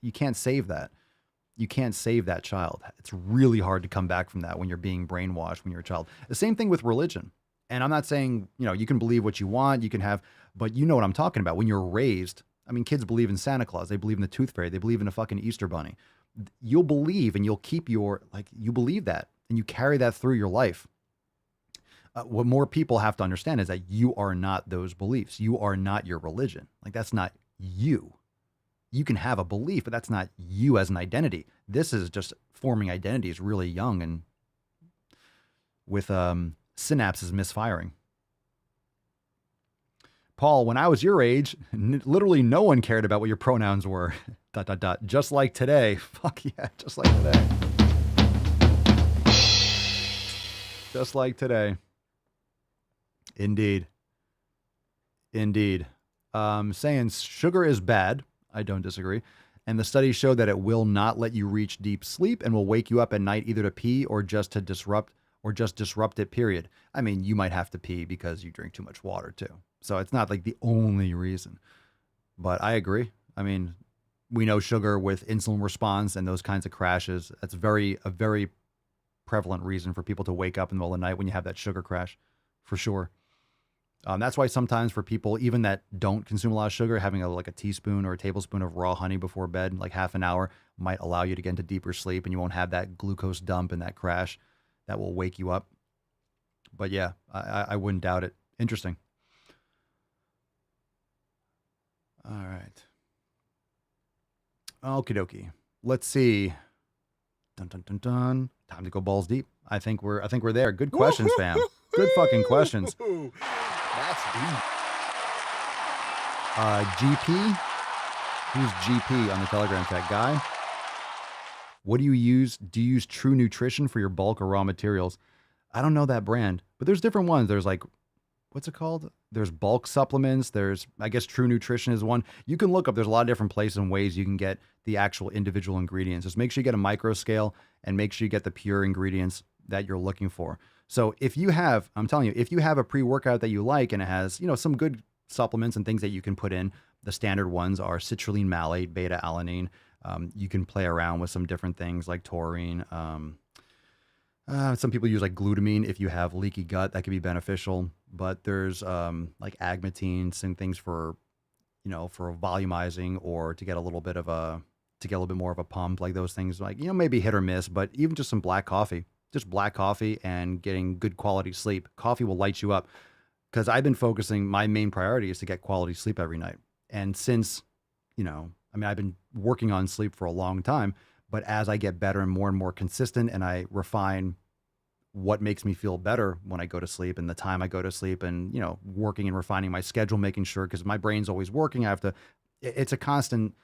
You can't save that. You can't save that child. It's really hard to come back from that when you're being brainwashed when you're a child. The same thing with religion. And I'm not saying, you can believe what you want, you can have, but you know what I'm talking about. When you're raised, I mean, kids believe in Santa Claus. They believe in the Tooth Fairy. They believe in a fucking Easter Bunny. You'll believe and you'll keep you believe that and you carry that through your life. What more people have to understand is that you are not those beliefs. You are not your religion. Like that's not you. You can have a belief, but that's not you as an identity. This is just forming identities really young and with synapses misfiring. Paul, when I was your age, literally no one cared about what your pronouns were. ... Just like today. Fuck yeah, just like today. Just like today. Indeed. Saying sugar is bad. I don't disagree. And the study showed that it will not let you reach deep sleep and will wake you up at night either to pee or just disrupt it, period. I mean, you might have to pee because you drink too much water too. So it's not like the only reason. But I agree. I mean, we know sugar with insulin response and those kinds of crashes. That's a very prevalent reason for people to wake up in the middle of the night when you have that sugar crash, for sure. That's why sometimes for people, even that don't consume a lot of sugar, having a teaspoon or a tablespoon of raw honey before bed, like half an hour, might allow you to get into deeper sleep and you won't have that glucose dump and that crash that will wake you up. But yeah, I wouldn't doubt it. Interesting. All right. Okie dokie. Let's see. Dun dun dun dun. Time to go balls deep. I think we're there. Good questions, fam. Good fucking questions. That's deep. GP? Who's GP on the Telegram chat? Guy? What do you use? Do you use True Nutrition for your bulk or raw materials? I don't know that brand, but there's different ones. There's like, what's it called? There's bulk supplements. There's, I guess True Nutrition is one. You can look up, there's a lot of different places and ways you can get the actual individual ingredients. Just make sure you get a micro scale and make sure you get the pure ingredients that you're looking for. So if you have, I'm telling you, if you have a pre-workout that you like and it has, some good supplements and things that you can put in, the standard ones are citrulline malate, beta alanine. You can play around with some different things like taurine. Some people use like glutamine if you have leaky gut, that could be beneficial. But there's like agmatine, some things for, for volumizing or to get a little bit more of a pump, like those things, like, maybe hit or miss, but even just some black coffee. Just black coffee and getting good quality sleep. Coffee will light you up because I've been focusing, my main priority is to get quality sleep every night. And since, I've been working on sleep for a long time, but as I get better and more consistent and I refine what makes me feel better when I go to sleep and the time I go to sleep and, working and refining my schedule, making sure, because my brain's always working. It's a constant,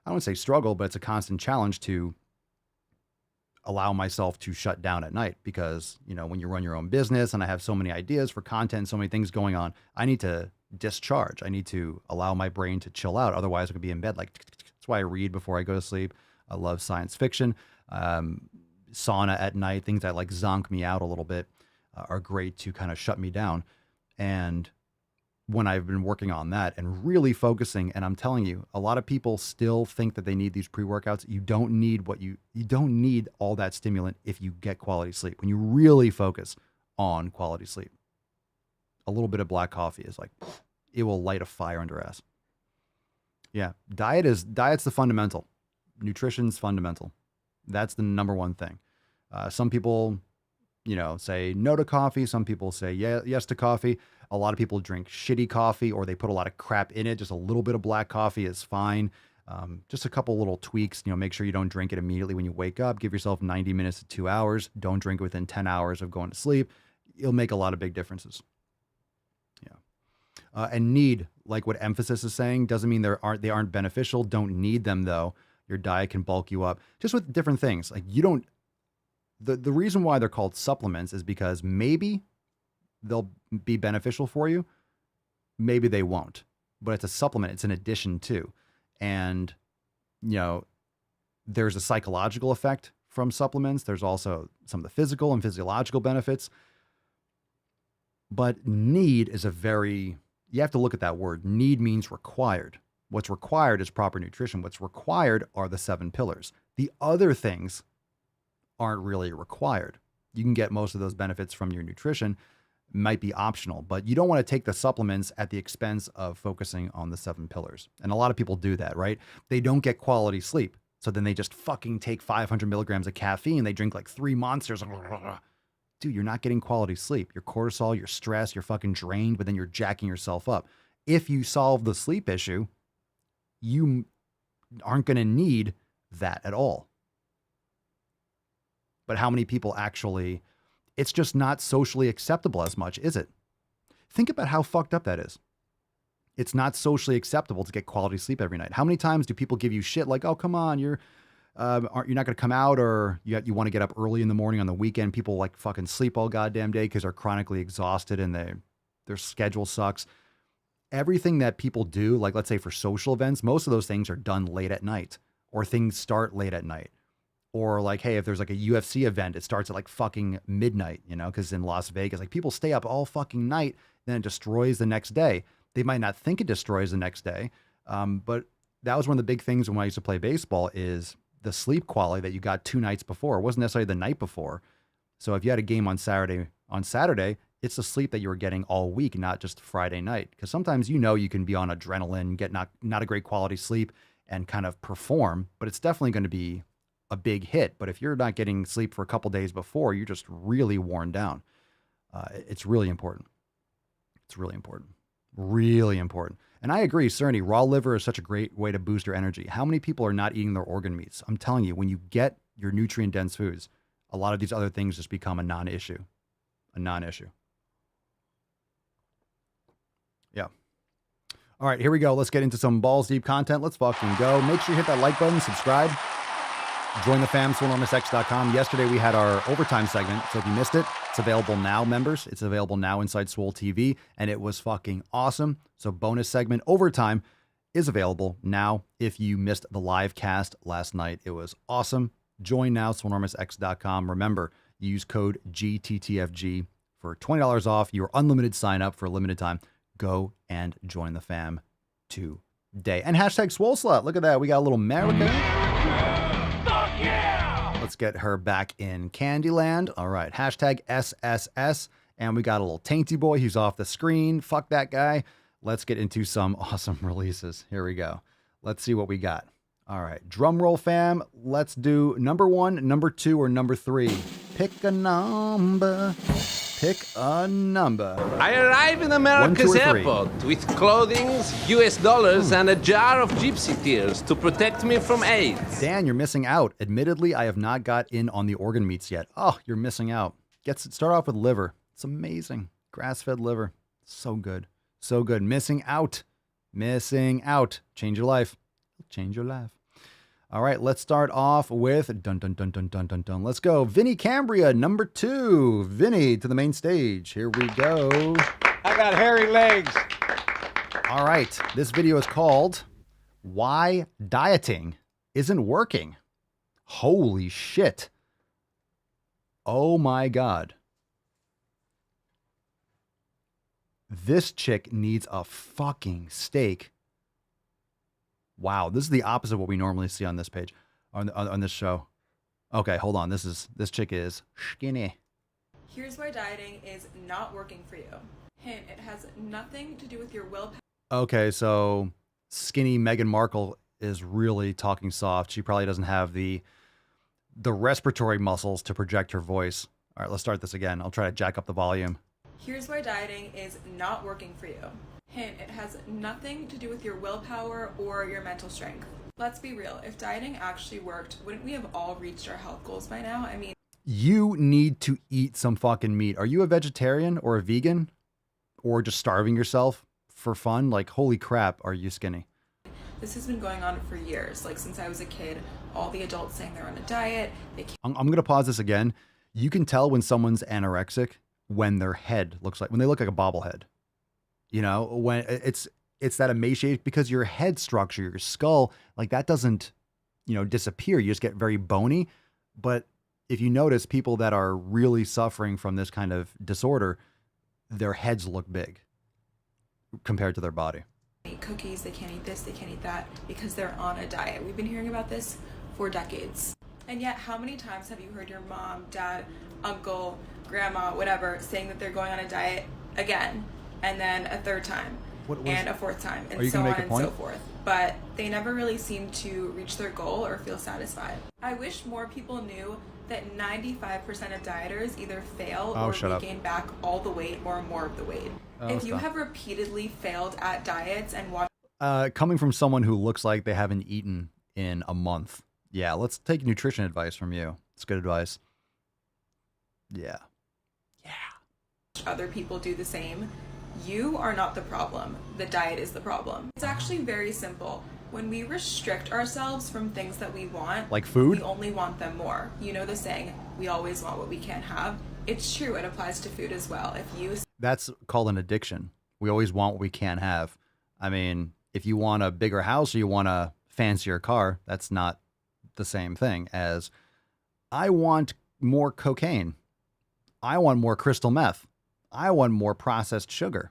I don't want to say struggle, but it's a constant challenge to allow myself to shut down at night because, you know, when you run your own business and I have so many ideas for content, so many things going on, I need to discharge. I need to allow my brain to chill out. Otherwise, I could be in bed. Like, that's why I read before I go to sleep. I love science fiction. Sauna at night, things that like zonk me out a little bit are great to kind of shut me down. And when I've been working on that and really focusing, and I'm telling you, a lot of people still think that they need these pre-workouts. You don't need you don't need all that stimulant if you get quality sleep. When you really focus on quality sleep, a little bit of black coffee is like, it will light a fire under your ass. Yeah. Diet's the fundamental. Nutrition's fundamental. That's the number one thing. Some people, you know, say no to coffee. Some people say yes to coffee. A lot of people drink shitty coffee or they put a lot of crap in it. Just a little bit of black coffee is fine. Just a couple little tweaks, you know, make sure you don't drink it immediately when you wake up. Give yourself 90 minutes to 2 hours. Don't drink it within 10 hours of going to sleep. It'll make a lot of big differences. Yeah. And need, like what Emphasis is saying, doesn't mean they aren't beneficial. Don't need them though. Your diet can bulk you up just with different things. Like you don't, the reason why they're called supplements is because maybe they'll be beneficial for you. Maybe they won't, but it's a supplement. It's an addition to, and you know, there's a psychological effect from supplements. There's also some of the physical and physiological benefits, but need is you have to look at that word. Need means required. What's required is proper nutrition. What's required are the 7 pillars. The other things aren't really required. You can get most of those benefits from your nutrition, might be optional, but you don't want to take the supplements at the expense of focusing on the 7 pillars. And a lot of people do that, right? They don't get quality sleep. So then they just fucking take 500 milligrams of caffeine. They drink like 3 monsters. Dude, you're not getting quality sleep. Your cortisol, your stress, you're fucking drained, but then you're jacking yourself up. If you solve the sleep issue, you aren't going to need that at all. But how many people actually, it's just not socially acceptable as much, is it? Think about how fucked up that is. It's not socially acceptable to get quality sleep every night. How many times do people give you shit like, oh, come on, you're not going to come out, or you want to get up early in the morning on the weekend. People like fucking sleep all goddamn day because they're chronically exhausted and their schedule sucks. Everything that people do, like let's say for social events, most of those things are done late at night, or things start late at night. Or like, hey, if there's like a UFC event, it starts at like fucking midnight, you know, because in Las Vegas, like people stay up all fucking night, then it destroys the next day. They might not think it destroys the next day, but that was one of the big things when I used to play baseball is the sleep quality that you got 2 nights before. It wasn't necessarily the night before. So if you had a game on Saturday, it's the sleep that you were getting all week, not just Friday night. Because sometimes you know you can be on adrenaline, get not a great quality sleep and kind of perform, but it's definitely going to be a big hit. But if you're not getting sleep for a couple days before, you're just really worn down. It's really important. It's really important. Really important. And I agree, Cerny, raw liver is such a great way to boost your energy. How many people are not eating their organ meats? I'm telling you, when you get your nutrient-dense foods, a lot of these other things just become a non-issue. A non-issue. Yeah. All right, here we go. Let's get into some balls deep content. Let's fucking go. Make sure you hit that like button, subscribe. Join the fam, SwoleNormousX.com. Yesterday we had our overtime segment, so if you missed it, it's available now, members. It's available now inside Swole TV, and it was fucking awesome. So bonus segment overtime is available now. If you missed the live cast last night, it was awesome. Join now, SwoleNormousX.com. Remember, use code GTTFG for $20 off your unlimited sign up for a limited time. Go and join the fam today. And hashtag Swole Slut. Look at that. We got a little America. Let's get her back in Candyland. All right. Hashtag SSS. And we got a little Tainty Boy. He's off the screen. Fuck that guy. Let's get into some awesome releases. Here we go. Let's see what we got. All right. Drum roll, fam. Let's do number 1, number 2, or number 3. Pick a number. Pick a number. I arrive in America's airport with clothing, US dollars, and a jar of gypsy tears to protect me from AIDS. Dan, you're missing out. Admittedly, I have not got in on the organ meats yet. Oh, you're missing out. Start off with liver. It's amazing. Grass-fed liver. So good. So good. Missing out. Missing out. Change your life. Change your life. All right, let's start off with dun dun dun dun dun dun dun. Let's go. Vinny Cambria, number 2. Vinny to the main stage. Here we go. I got hairy legs. All right, this video is called Why Dieting Isn't Working. Holy shit. Oh my God. This chick needs a fucking steak. Wow, this is the opposite of what we normally see on this page, on this show. Okay, hold on. This chick is skinny. Here's why dieting is not working for you. Hint, it has nothing to do with your willpower. Okay, so skinny Meghan Markle is really talking soft. She probably doesn't have the respiratory muscles to project her voice. All right, let's start this again. I'll try to jack up the volume. Here's why dieting is not working for you. Hint, it has nothing to do with your willpower or your mental strength. Let's be real, if dieting actually worked, wouldn't we have all reached our health goals by now? I mean, you need to eat some fucking meat. Are you a vegetarian or a vegan? Or just starving yourself for fun? Like, holy crap, are you skinny? this has been going on for years. Like, since I was a kid, all the adults saying they're on a diet. I'm going to pause this again. You can tell when someone's anorexic when their head looks like, when they look like a bobblehead. You know, when it's that emaciated, because your head structure, your skull, like that doesn't, you know, disappear. You just get very bony. But if you notice people that are really suffering from this kind of disorder, their heads look big compared to their body. Eat cookies, they can't eat this, they can't eat that because they're on a diet. We've been hearing about this for decades. And yet, how many times have you heard your mom, dad, uncle, grandma, whatever, saying that they're going on a diet again, and then a third time, and a fourth time, and so on and so forth. But they never really seem to reach their goal or feel satisfied. I wish more people knew that 95% of dieters either fail or regain back all the weight or more of the weight. If you have repeatedly failed at diets and watched... Coming from someone who looks like they haven't eaten in a month. Yeah, let's take nutrition advice from you. It's good advice. Yeah. Other people do the same. You are not the problem. The diet is the problem. It's actually very simple. When we restrict ourselves from things that we want, like food, we only want them more. You know the saying, we always want what we can't have. It's true, it applies to food as well. That's called an addiction. We always want what we can't have. I mean, if you want a bigger house or you want a fancier car, that's not the same thing as I want more cocaine. I want more crystal meth. I want more processed sugar.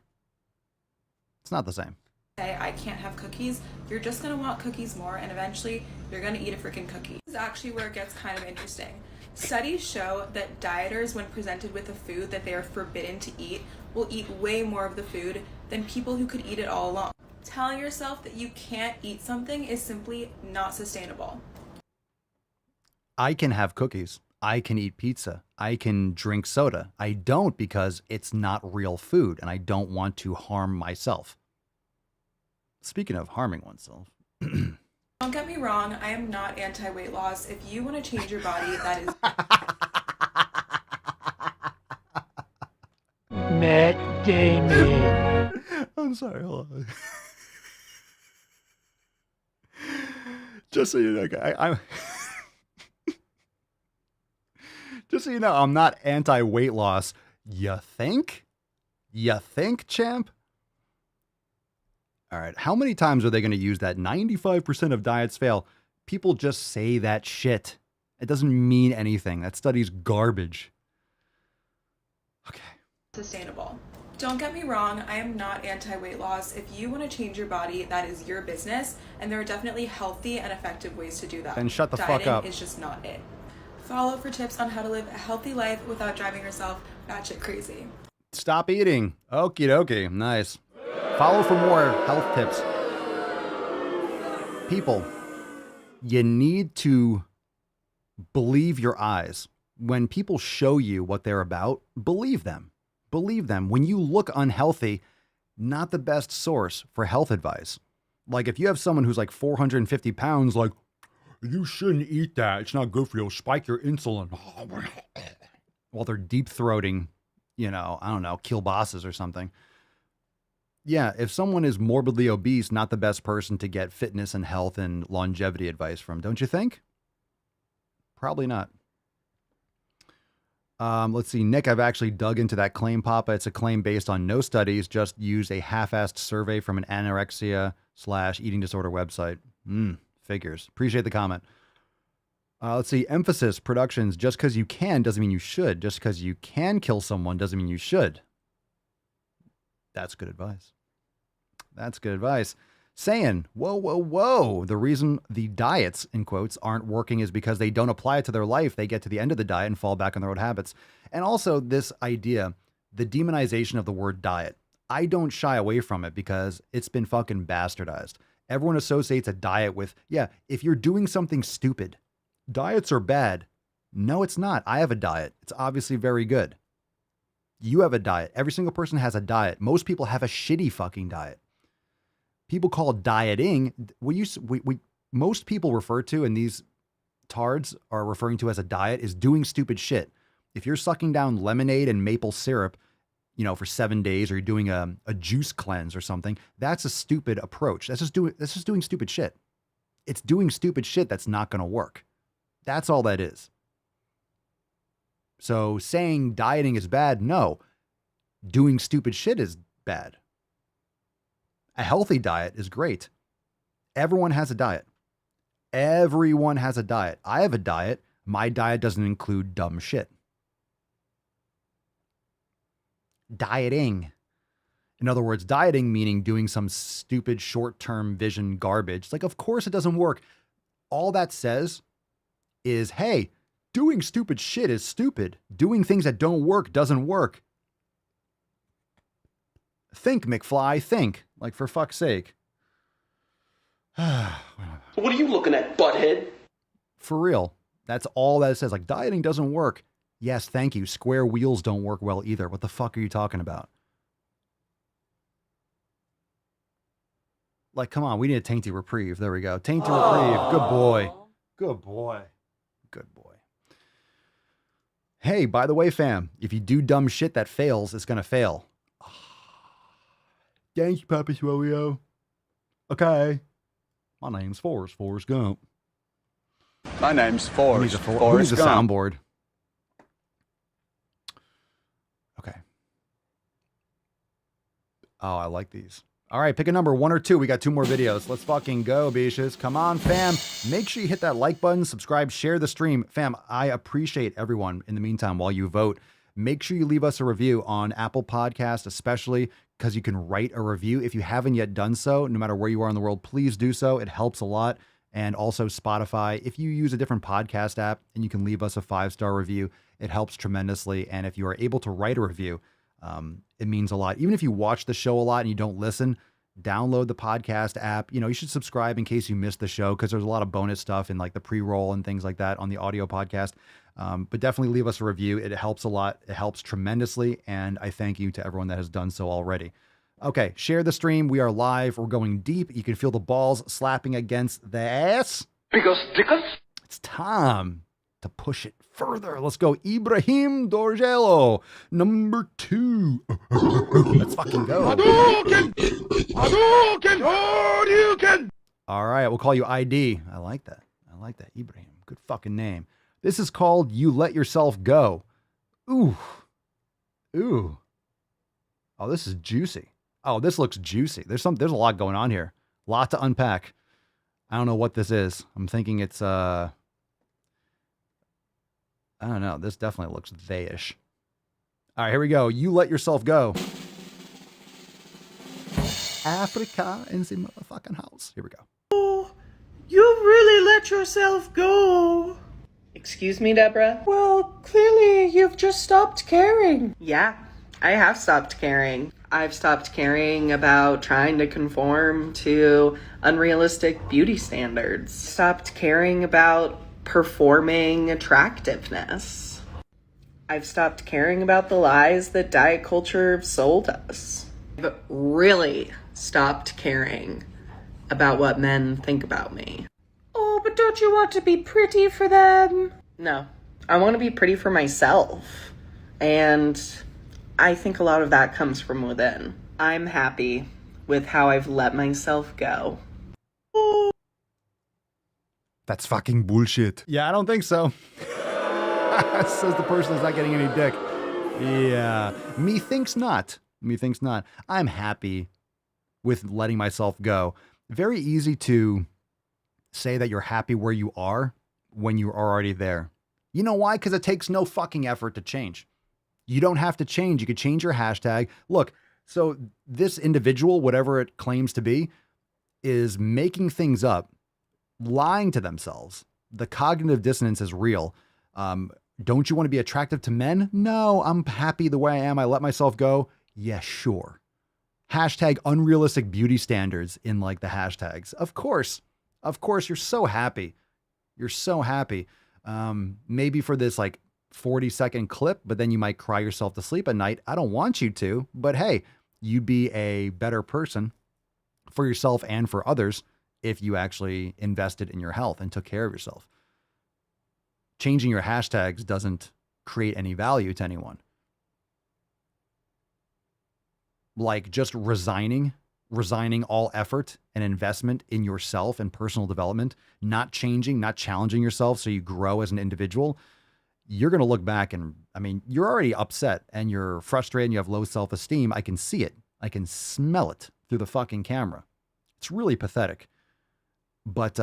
It's not the same. Say, I can't have cookies. You're just going to want cookies more, and eventually you're going to eat a freaking cookie. This is actually where it gets kind of interesting. Studies show that dieters, when presented with a food that they are forbidden to eat, will eat way more of the food than people who could eat it all along. Telling yourself that you can't eat something is simply not sustainable. I can have cookies. I can eat pizza. I can drink soda. I don't because it's not real food and I don't want to harm myself. Speaking of harming oneself. Don't get me wrong, I am not anti-weight loss. If you want to change your body, that is... Matt Damon. I'm sorry, hold on. Just so you know, I'm... Just so you know, I'm not anti-weight loss. You think? You think, champ? All right, how many times are they going to use that 95% of diets fail? People just say that shit. It doesn't mean anything. That study's garbage. Okay. Sustainable. Don't get me wrong, I am not anti-weight loss. If you want to change your body, that is your business, and there are definitely healthy and effective ways to do that. Then shut the fuck up. Dieting is just not it. Follow for tips on how to live a healthy life without driving yourself batshit crazy. Stop eating. Okie dokie. Nice. Follow for more health tips. People, you need to believe your eyes. When people show you what they're about, believe them. Believe them. When you look unhealthy, not the best source for health advice. Like if you have someone who's like 450 pounds, like, you shouldn't eat that. It's not good for you. It'll spike your insulin. While they're deep throating, you know, I don't know, kielbasa's or something. Yeah, if someone is morbidly obese, not the best person to get fitness and health and longevity advice from, don't you think? Probably not. Let's see, Nick, I've actually dug into that claim, Papa. It's a claim based on no studies, just use a half-assed survey from an anorexia/eating disorder website. Figures. Appreciate the comment. Let's see, Emphasis Productions, just because you can doesn't mean you should. Just because you can kill someone doesn't mean you should. That's good advice. That's good advice. Saying, whoa, whoa, whoa. The reason the diets, in quotes, aren't working is because they don't apply it to their life. They get to the end of the diet and fall back on their old habits. And also this idea, the demonization of the word diet. I don't shy away from it because it's been fucking bastardized. Everyone associates a diet with, yeah, if you're doing something stupid, diets are bad. No, it's not. I have a diet. It's obviously very good. You have a diet. Every single person has a diet. Most people have a shitty fucking diet. People call dieting, most people refer to, and these tards are referring to as a diet, is doing stupid shit. If you're sucking down lemonade and maple syrup, for 7 days, or you're doing a juice cleanse or something, that's a stupid approach. That's just doing stupid shit. It's doing stupid shit that's not going to work. That's all that is. So saying dieting is bad, no. Doing stupid shit is bad. A healthy diet is great. Everyone has a diet. Everyone has a diet. I have a diet. My diet doesn't include dumb shit. Dieting. In other words, dieting meaning doing some stupid short-term vision garbage. It's like, of course it doesn't work. All that says is, hey, doing stupid shit is stupid. Doing things that don't work doesn't work. Think, McFly, think. Like, for fuck's sake. What are you looking at, butthead? For real. That's all that it says. Like, dieting doesn't work. Yes, thank you. Square wheels don't work well either. What the fuck are you talking about? Like, come on. We need a Tainty Reprieve. There we go. Tainty Reprieve. Good boy. Good boy. Good boy. Hey, by the way, fam, if you do dumb shit that fails, it's going to fail. Thank you, Papa Swole. Okay. My name's Forrest Gump. My name's Forrest. Who needs a soundboard? Okay. Oh, I like these. All right, pick a number, 1 or 2. We got 2 more videos. Let's fucking go, bitches. Come on, fam. Make sure you hit that like button, subscribe, share the stream. Fam, I appreciate everyone in the meantime while you vote. Make sure you leave us a review on Apple Podcasts, especially because you can write a review. If you haven't yet done so, no matter where you are in the world, please do so. It helps a lot. And also Spotify. If you use a different podcast app and you can leave us a 5-star review, it helps tremendously. And if you are able to write a review, it means a lot. Even if you watch the show a lot and you don't listen, download the podcast app. You should subscribe in case you missed the show, because there's a lot of bonus stuff in like the pre-roll and things like that on the audio podcast. But definitely leave us a review. It helps a lot. It helps tremendously. And I thank you to everyone that has done so already. Okay, share the stream. We are live. We're going deep. You can feel the balls slapping against the ass. Because it's time to push it further. Let's go. Ibrahim Dorgello, number 2. Let's fucking go. All right, we'll call you ID. I like that. Ibrahim. Good fucking name. This is called You Let Yourself Go. Ooh. Oh, this is juicy. Oh, this looks juicy. There's a lot going on here. A lot to unpack. I don't know what this is. I'm thinking it's I don't know. This definitely looks they-ish. All right, here we go. You Let Yourself Go. Africa in the motherfucking house. Here we go. Oh, you really let yourself go. Excuse me, Deborah? Well, clearly you've just stopped caring. Yeah, I have stopped caring. I've stopped caring about trying to conform to unrealistic beauty standards. Stopped caring about performing attractiveness. I've stopped caring about the lies that diet culture sold us. I've really stopped caring about what men think about me. Oh, but don't you want to be pretty for them? No, I want to be pretty for myself. And I think a lot of that comes from within. I'm happy with how I've let myself go. That's fucking bullshit. Yeah, I don't think so. Says the person that's not getting any dick. Yeah, methinks not. Methinks not. I'm happy with letting myself go. Very easy to say that you're happy where you are when you're already there. You know why? Because it takes no fucking effort to change. You don't have to change. You could change your hashtag. Look, so this individual, whatever it claims to be, is making things up, lying to themselves. The cognitive dissonance is real. Don't you want to be attractive to men? No, I'm happy the way I am. I let myself go. Yeah, sure. Hashtag unrealistic beauty standards in like the hashtags. Of course, you're so happy. You're so happy. Maybe for this like 40-second clip, but then you might cry yourself to sleep at night. I don't want you to, but hey, you'd be a better person for yourself and for others if you actually invested in your health and took care of yourself. Changing your hashtags doesn't create any value to anyone. Like just resigning all effort and investment in yourself and personal development, not changing, not challenging yourself so you grow as an individual, you're going to look back and, I mean, you're already upset and you're frustrated and you have low self-esteem. I can see it. I can smell it through the fucking camera. It's really pathetic. But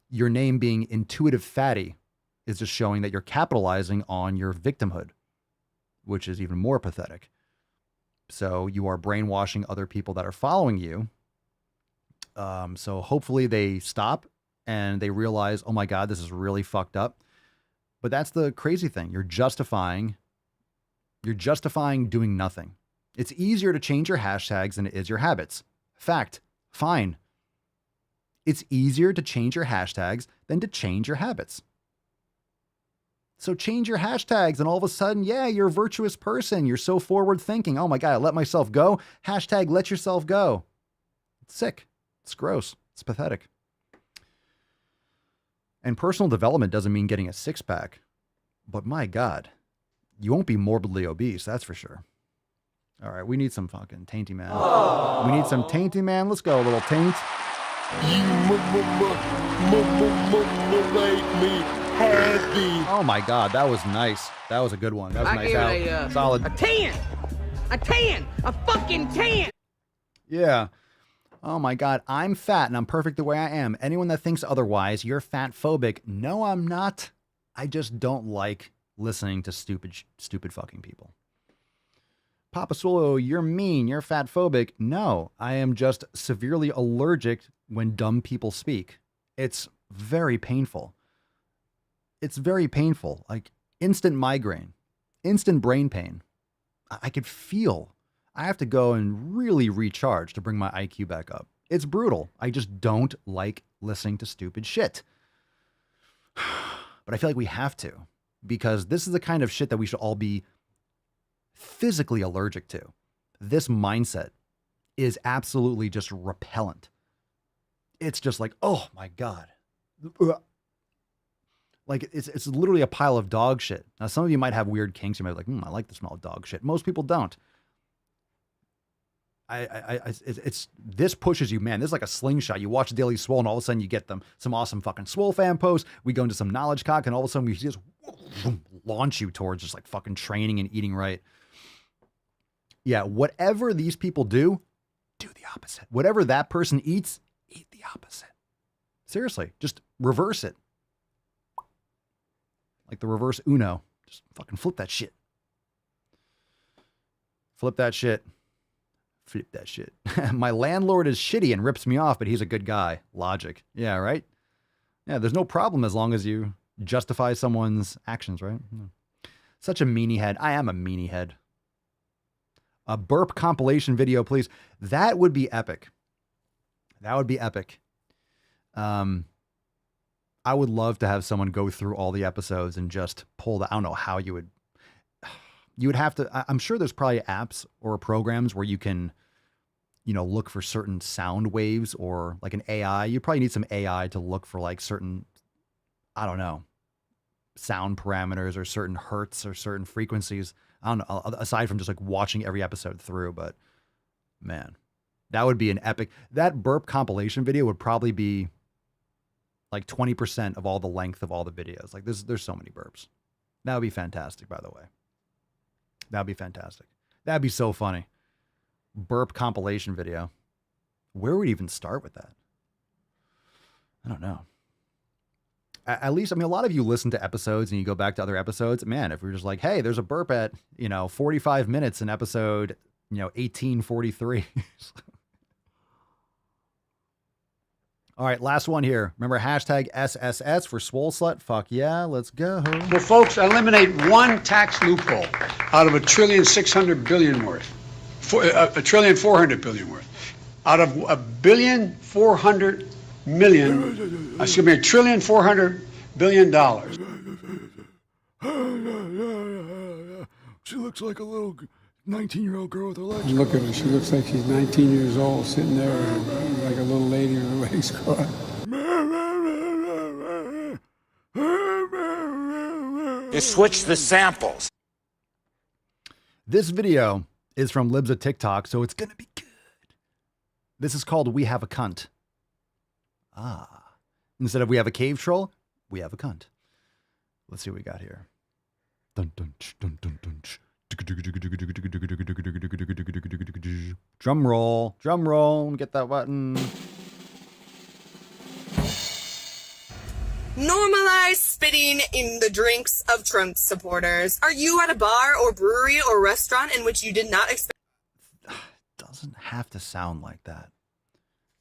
your name being Intuitive Fatty is just showing that you're capitalizing on your victimhood, which is even more pathetic. So you are brainwashing other people that are following you. So hopefully they stop and they realize, oh my God, this is really fucked up. But that's the crazy thing. You're justifying doing nothing. It's easier to change your hashtags than it is your habits. Fact. Fine. It's easier to change your hashtags than to change your habits. So change your hashtags and all of a sudden, yeah, you're a virtuous person. You're so forward thinking. Oh my God, I let myself go. Hashtag let yourself go. It's sick. It's gross. It's pathetic. And personal development doesn't mean getting a six-pack. But my God, you won't be morbidly obese, that's for sure. All right, we need some fucking tainty man. We need some tainty man. Let's go, little taint. You make me happy. Oh my God, that was nice. That was a good one. That was nice. I give it solid. A 10. A 10. A fucking 10. Yeah. Oh my God, I'm fat and I'm perfect the way I am. Anyone that thinks otherwise, you're fat phobic. No, I'm not. I just don't like listening to stupid fucking people. Papa Swole, you're mean. You're fat phobic. No, I am just severely allergic when dumb people speak. It's very painful. It's very painful. Like instant migraine, instant brain pain. I could feel. I have to go and really recharge to bring my IQ back up. It's brutal. I just don't like listening to stupid shit. But I feel like we have to, because this is the kind of shit that we should all be physically allergic to. This mindset is absolutely just repellent. It's just like, oh my God. Like it's literally a pile of dog shit. Now, some of you might have weird kinks. You might be like, I like the smell of dog shit. Most people don't. It's this pushes you, man. This is like a slingshot. You watch Daily Swole, and all of a sudden you get them some awesome fucking Swole fan posts. We go into some knowledge cock, and all of a sudden we just launch you towards just like fucking training and eating right. Yeah, whatever these people do the opposite. Whatever that person eats, eat the opposite. Seriously, just reverse it. Like the reverse Uno. Just fucking flip that shit. Flip that shit. Flip that shit. My landlord is shitty and rips me off, but he's a good guy. Logic. Yeah, right? Yeah, there's no problem as long as you justify someone's actions, right? Such a meanie head. I am a meanie head. A burp compilation video, please. That would be epic. That would be epic. I would love to have someone go through all the episodes and just pull the, I don't know how you would have to, I'm sure there's probably apps or programs where you can, look for certain sound waves or like an AI. You probably need some AI to look for like certain, I don't know, sound parameters or certain hertz or certain frequencies. I don't know, aside from just like watching every episode through, but Man, that would be an epic. That burp compilation video would probably be like 20% of all the length of all the videos. Like there's so many burps. That would be fantastic, by the way. That would be fantastic. That'd be so funny. Burp compilation video. Where would we even start with that? I don't know. At least, I mean, a lot of you listen to episodes and you go back to other episodes. Man, if we're just like, hey, there's a burp at, 45 minutes in episode, 1843. All right, last one here. Remember hashtag SSS for Swole Slut? Fuck yeah, let's go. Well, folks, eliminate one tax loophole out of $1,600,000,000,000 worth. $1,400,000,000,000 worth. Out of $1,400,000,000,000, excuse me, $1,400,000,000,000. She looks like a little 19-year-old girl with her legs. Look at her. She looks like she's 19 years old, sitting there like a little lady with her legs crossed. You switch the samples. This video is from Libs of TikTok, so it's going to be good. This is called We Have a Cunt. Instead of We Have a Cave Troll, we have a cunt. Let's see what we got here. Dun, dun, dun, dun, dun. Drum roll, get that button. Normalize spitting in the drinks of Trump supporters. Are you at a bar or brewery or restaurant in which you did not expect? Doesn't have to sound like that.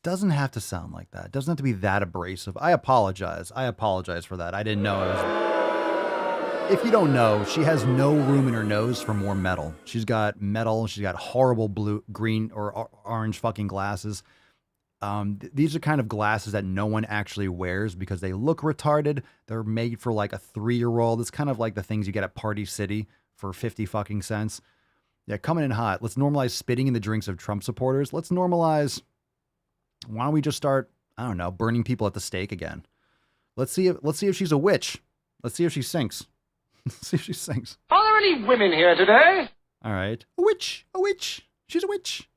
Doesn't have to sound like that. Doesn't have to be that abrasive. I apologize. For that. I didn't know it was... If you don't know, she has no room in her nose for more metal. She's got metal. She's got horrible blue, green, or orange fucking glasses. These are kind of glasses that no one actually wears because they look retarded. They're made for like a 3-year-old. It's kind of like the things you get at Party City for 50 fucking cents. Yeah, coming in hot. Let's normalize spitting in the drinks of Trump supporters. Let's normalize... Why don't we just start, I don't know, burning people at the stake again? Let's see if she's a witch. Let's see if she sinks. Let's see if she sings. Are there any women here today? All right. A witch. She's a witch.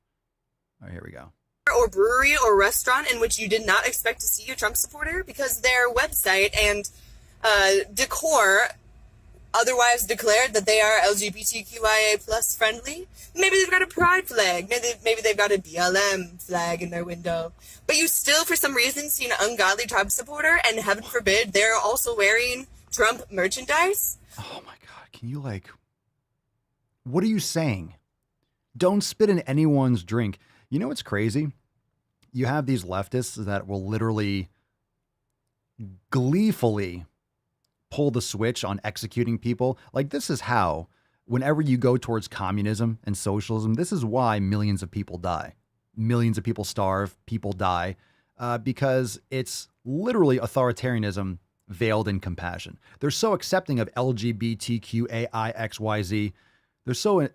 All right, here we go. Or brewery or restaurant in which you did not expect to see a Trump supporter because their website and decor otherwise declared that they are LGBTQIA plus friendly. Maybe they've got a pride flag. Maybe they've got a BLM flag in their window. But you still, for some reason, see an ungodly Trump supporter, and heaven forbid, they're also wearing Trump merchandise. Oh my God. Can you what are you saying? Don't spit in anyone's drink. You know what's crazy? You have these leftists that will literally gleefully pull the switch on executing people. Like, this is how, whenever you go towards communism and socialism, this is why millions of people die. Millions of people starve, people die, because it's literally authoritarianism veiled in compassion. They're so accepting of LGBTQAIXYZ. They're so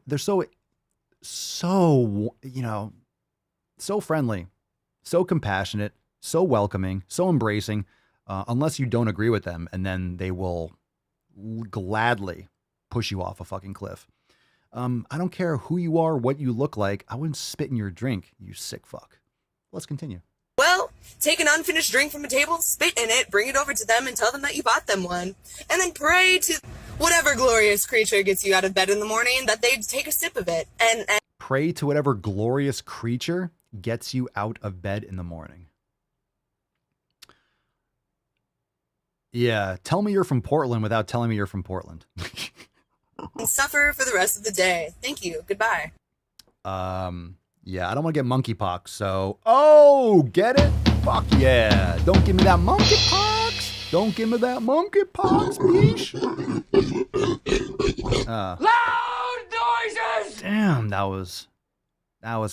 friendly, so compassionate, so welcoming, so embracing, unless you don't agree with them, and then they will gladly push you off a fucking cliff. I don't care who you are, what you look like. I wouldn't spit in your drink, you sick fuck. Let's continue. Well, take an unfinished drink from a table, spit in it, bring it over to them and tell them that you bought them one. And then pray to whatever glorious creature gets you out of bed in the morning that they'd take a sip of it. And pray to whatever glorious creature gets you out of bed in the morning. Yeah, tell me you're from Portland without telling me you're from Portland. and suffer for the rest of the day. Thank you. Goodbye. Yeah, I don't want to get monkeypox, so... Oh, get it? Fuck yeah. Don't give me that monkeypox. Don't give me that monkeypox, bitch. Loud noises! Damn, that was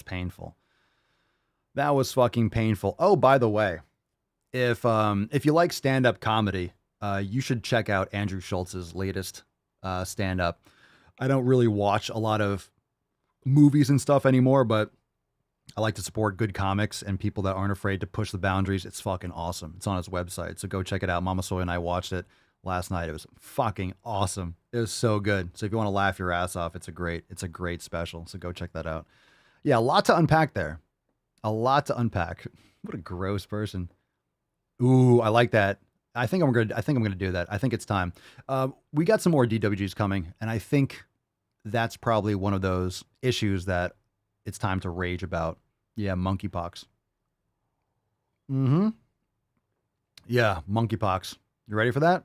painful. That was fucking painful. Oh, by the way, if you like stand-up comedy, you should check out Andrew Schultz's latest stand-up. I don't really watch a lot of movies and stuff anymore, but I like to support good comics and people that aren't afraid to push the boundaries. It's fucking awesome. It's on his website, so go check it out. Mama Soy and I watched it last night. It was fucking awesome. It was so good. So if you want to laugh your ass off, it's a great special. So go check that out. Yeah, a lot to unpack there. A lot to unpack. What a gross person. Ooh, I like that. I think I'm gonna do that. I think it's time. We got some more DWGs coming, and I think that's probably one of those issues that it's time to rage about. Yeah, monkeypox. Mm-hmm. Yeah, monkeypox. You ready for that?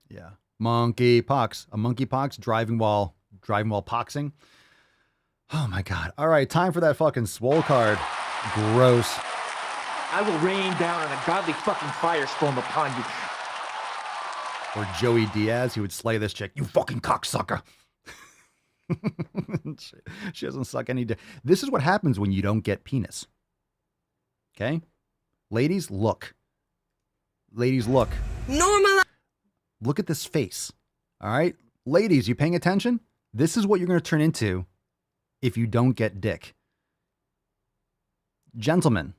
Yeah. Monkeypox. A monkeypox driving while poxing. Oh my God. All right, time for that fucking Swole card. Gross. I will rain down on a godly fucking firestorm upon you. Or Joey Diaz, he would slay this chick. You fucking cocksucker. She doesn't suck any dick. This is what happens when you don't get penis. Okay? Ladies, look. Ladies, look. Normal. Look at this face. All right? Ladies, you paying attention? This is what you're going to turn into if you don't get dick. Gentlemen,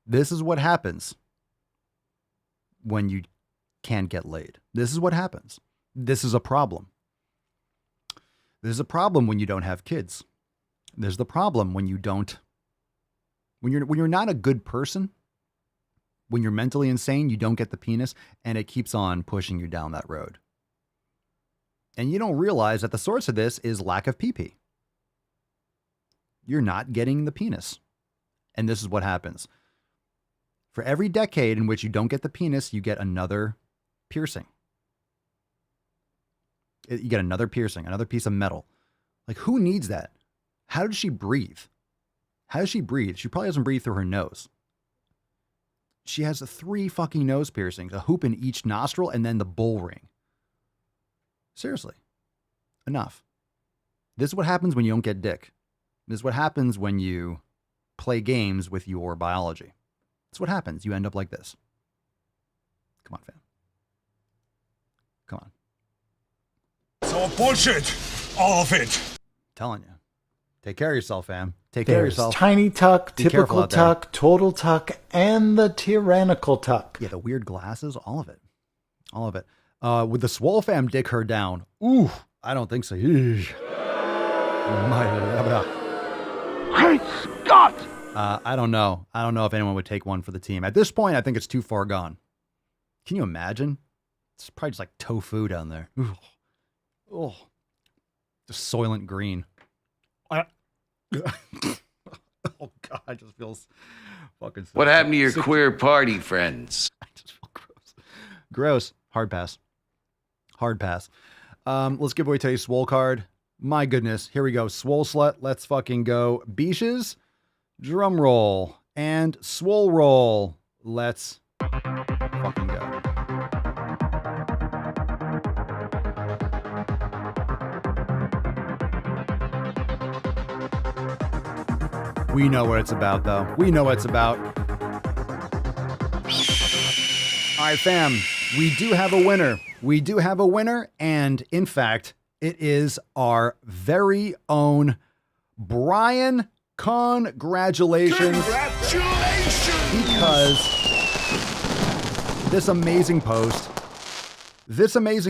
this is what happens when you can't get laid. This is what happens. This is a problem. This is a problem when you don't have kids. There's the problem when you don't, when you're not a good person, when you're mentally insane, you don't get the penis, and it keeps on pushing you down that road. And you don't realize that the source of this is lack of pee-pee. You're not getting the penis. And this is what happens. For every decade in which you don't get the penis, you get another piercing. You get another piercing, another piece of metal. Like, who needs that? How does she breathe? How does she breathe? She probably doesn't breathe through her nose. She has 3 fucking nose piercings, a hoop in each nostril, and then the bull ring. Seriously. Enough. This is what happens when you don't get dick. This is what happens when you play games with your biology. That's what happens. You end up like this. Come on, fam. Come on. It's all bullshit. All of it. Telling you. Take care of yourself, fam. Take care of yourself. Tiny tuck, Be careful typical out there. tuck, total tuck, and the tyrannical tuck. Yeah, the weird glasses, all of it. All of it. Would the Swole fam dick her down? Ooh, I don't think so. Great Scott! I don't know. I don't know if anyone would take one for the team. At this point, I think it's too far gone. Can you imagine? It's probably just like tofu down there. Ooh. Oh, just soylent green. Oh God, I just feels fucking sick. What happened to your queer party friends? I just feel gross. Gross. Hard pass. Hard pass. Let's give away today's Swole card. My goodness. Here we go. Swole slut. Let's fucking go. Beaches. Drum roll. And Swole roll. Let's fucking go. We know what it's about, though. We know what it's about. All right, fam. We do have a winner. We do have a winner. And in fact, it is our very own Brian. Congratulations. Congratulations. Because this amazing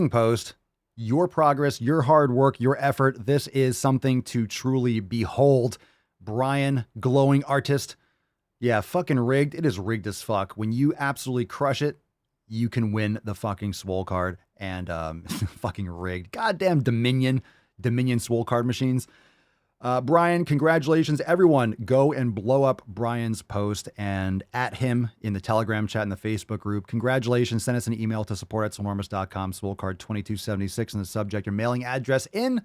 post, your progress, your hard work, your effort, this is something to truly behold. Brian, glowing artist. Yeah, fucking rigged. It is rigged as fuck. When you absolutely crush it, you can win the fucking Swole card. And fucking rigged. Goddamn Dominion Swole card machines. Brian, congratulations. Everyone, go and blow up Brian's post and at him in the Telegram chat and the Facebook group. Congratulations. Send us an email to support@swolenormous.com. Swole card 2276 in the subject. Your mailing address in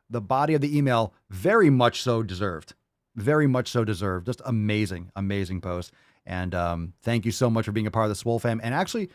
the body of the email. Very much so deserved. Very much so deserved. Just amazing, amazing post. And thank you so much for being a part of the Swole fam. And actually,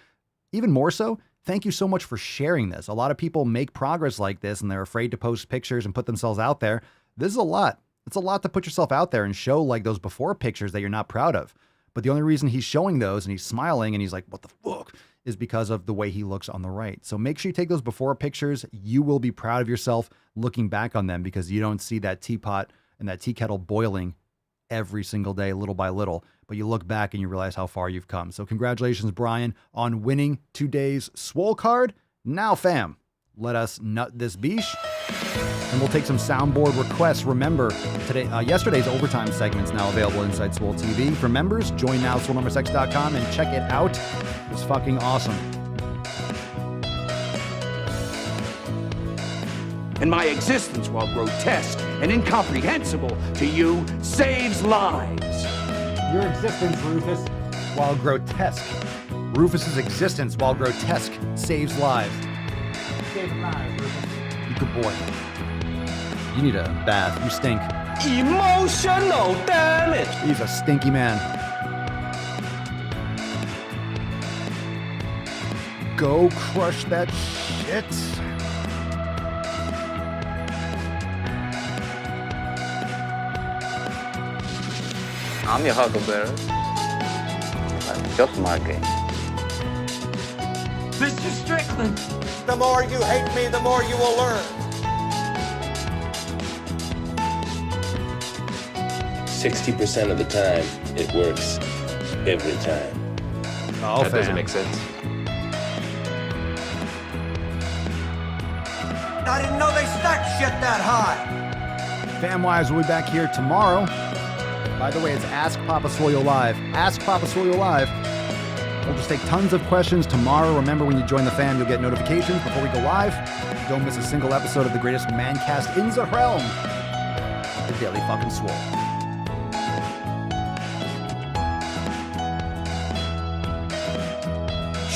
even more so, thank you so much for sharing this. A lot of people make progress like this and they're afraid to post pictures and put themselves out there. This is a lot. It's a lot to put yourself out there and show like those before pictures that you're not proud of. But the only reason he's showing those and he's smiling and he's like, what the fuck, is because of the way he looks on the right. So make sure you take those before pictures. You will be proud of yourself looking back on them because you don't see that teapot and that tea kettle boiling every single day, little by little. But you look back and you realize how far you've come. So congratulations, Brian, on winning today's Swole card. Now, fam, let us nut this beesh. And we'll take some soundboard requests. Remember, yesterday's overtime segment's now available inside Swole TV. For members, join now, SwoleNumberSX.com, and check it out. It's fucking awesome. And my existence, while grotesque and incomprehensible to you, saves lives. Your existence, Rufus, while grotesque. Rufus's existence, while grotesque, saves lives. Save lives, Rufus. You good boy. You need a bath. You stink. Emotional damage. He's a stinky man. Go crush that shit. I'm your huckleberry. That's just my game. Mr. Strickland. The more you hate me, the more you will learn. 60% of the time, it works every time. Oh, that doesn't make sense. I didn't know they stacked shit that high. Fam-wise, we'll be back here tomorrow. By the way, it's Ask Papa Swole Live. Ask Papa Swole Live. We'll just take tons of questions tomorrow. Remember, when you join the fam, you'll get notifications before we go live. Don't miss a single episode of the greatest mancast in the realm, the Daily fucking Swole.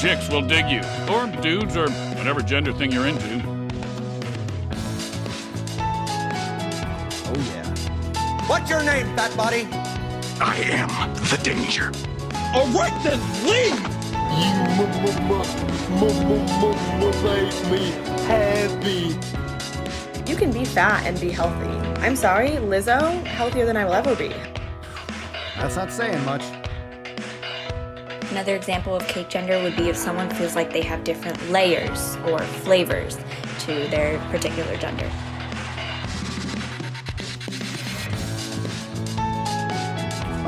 Chicks will dig you, or dudes, or whatever gender thing you're into. Oh yeah. What's your name, fat body? I am the danger. All right then, leave! You make me happy. You can be fat and be healthy. I'm sorry, Lizzo, healthier than I will ever be. That's not saying much. Another example of cake gender would be if someone feels like they have different layers or flavors to their particular gender.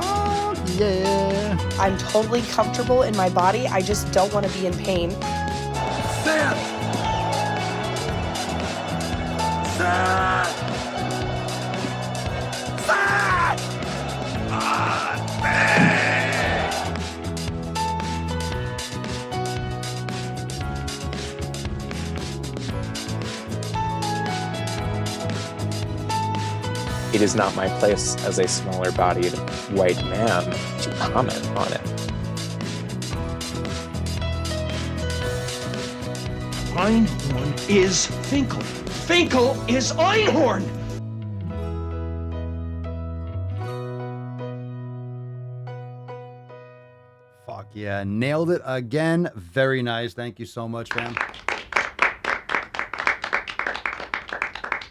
Oh, yeah. I'm totally comfortable in my body. I just don't want to be in pain. Sad! Sad! Sad! It is not my place as a smaller-bodied white man to comment on it. Einhorn is Finkel. Finkel is Einhorn! Fuck yeah. Nailed it again. Very nice. Thank you so much, fam.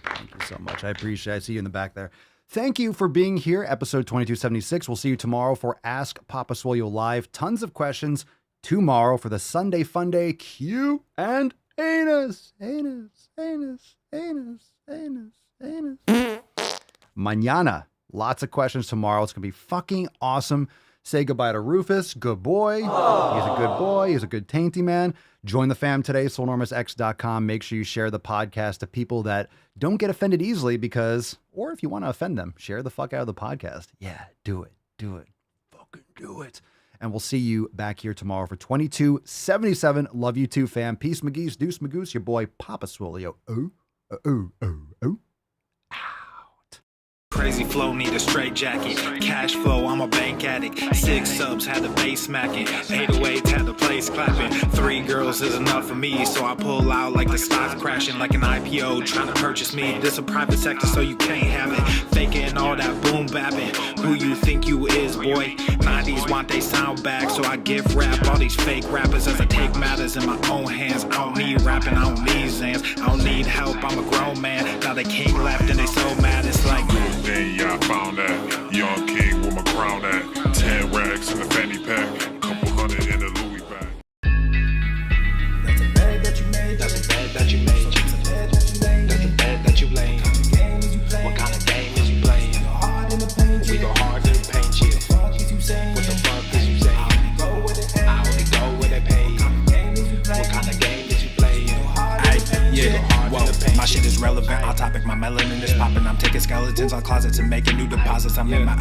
Thank you so much. I appreciate it. I see you in the back there. Thank you for being here. Episode 2276. We'll see you tomorrow for Ask Papa Swole Live. Tons of questions tomorrow for the Sunday Fun Day Q and Anus. Anus. Anus. Anus. Anus. Anus. Mañana. Lots of questions tomorrow. It's going to be fucking awesome. Say goodbye to Rufus. Good boy. Aww. He's a good boy. He's a good tainty man. Join the fam today, SwoleNormusX.com. Make sure you share the podcast to people that don't get offended easily because, or if you want to offend them, share the fuck out of the podcast. Yeah, do it. Do it. Fucking do it. And we'll see you back here tomorrow for 2277. Love you too, fam. Peace, McGee's, Deuce, Magoose, your boy, Papa Swole. Oh, oh, oh, oh. Crazy flow, need a straight jacket. Cash flow, I'm a bank addict. 6 subs, had the bass smacking. 808s, had the place clapping. 3 girls is enough for me, so I pull out like the stocks crashing. Like an IPO, trying to purchase me. This a private sector, so you can't have it. Faking all that boom bapping. Who you think you is, boy? 90s want they sound back, so I gift rap all these fake rappers as I take matters in my own hands. I don't need rapping, I don't need Zans. I don't need help, I'm a grown man. Now they king left and they so mad, it's like Then yeah, I found that young king with my crown at 10 racks in the fanny pack, couple hundred in the Louis bag. That's a bed that you made. That's a bed that you made. That's a bed that you laid. That's a bed that you laid. What kind of game is you playing? We go hard in the paint, yeah. What the fuck is you saying? I only go where they pay. What kind of game is you playing? Yeah, whoa. My shit is relevant. On topic, my melanin is popping. I'm taking skeletons out closets and making new deposits. I'm in my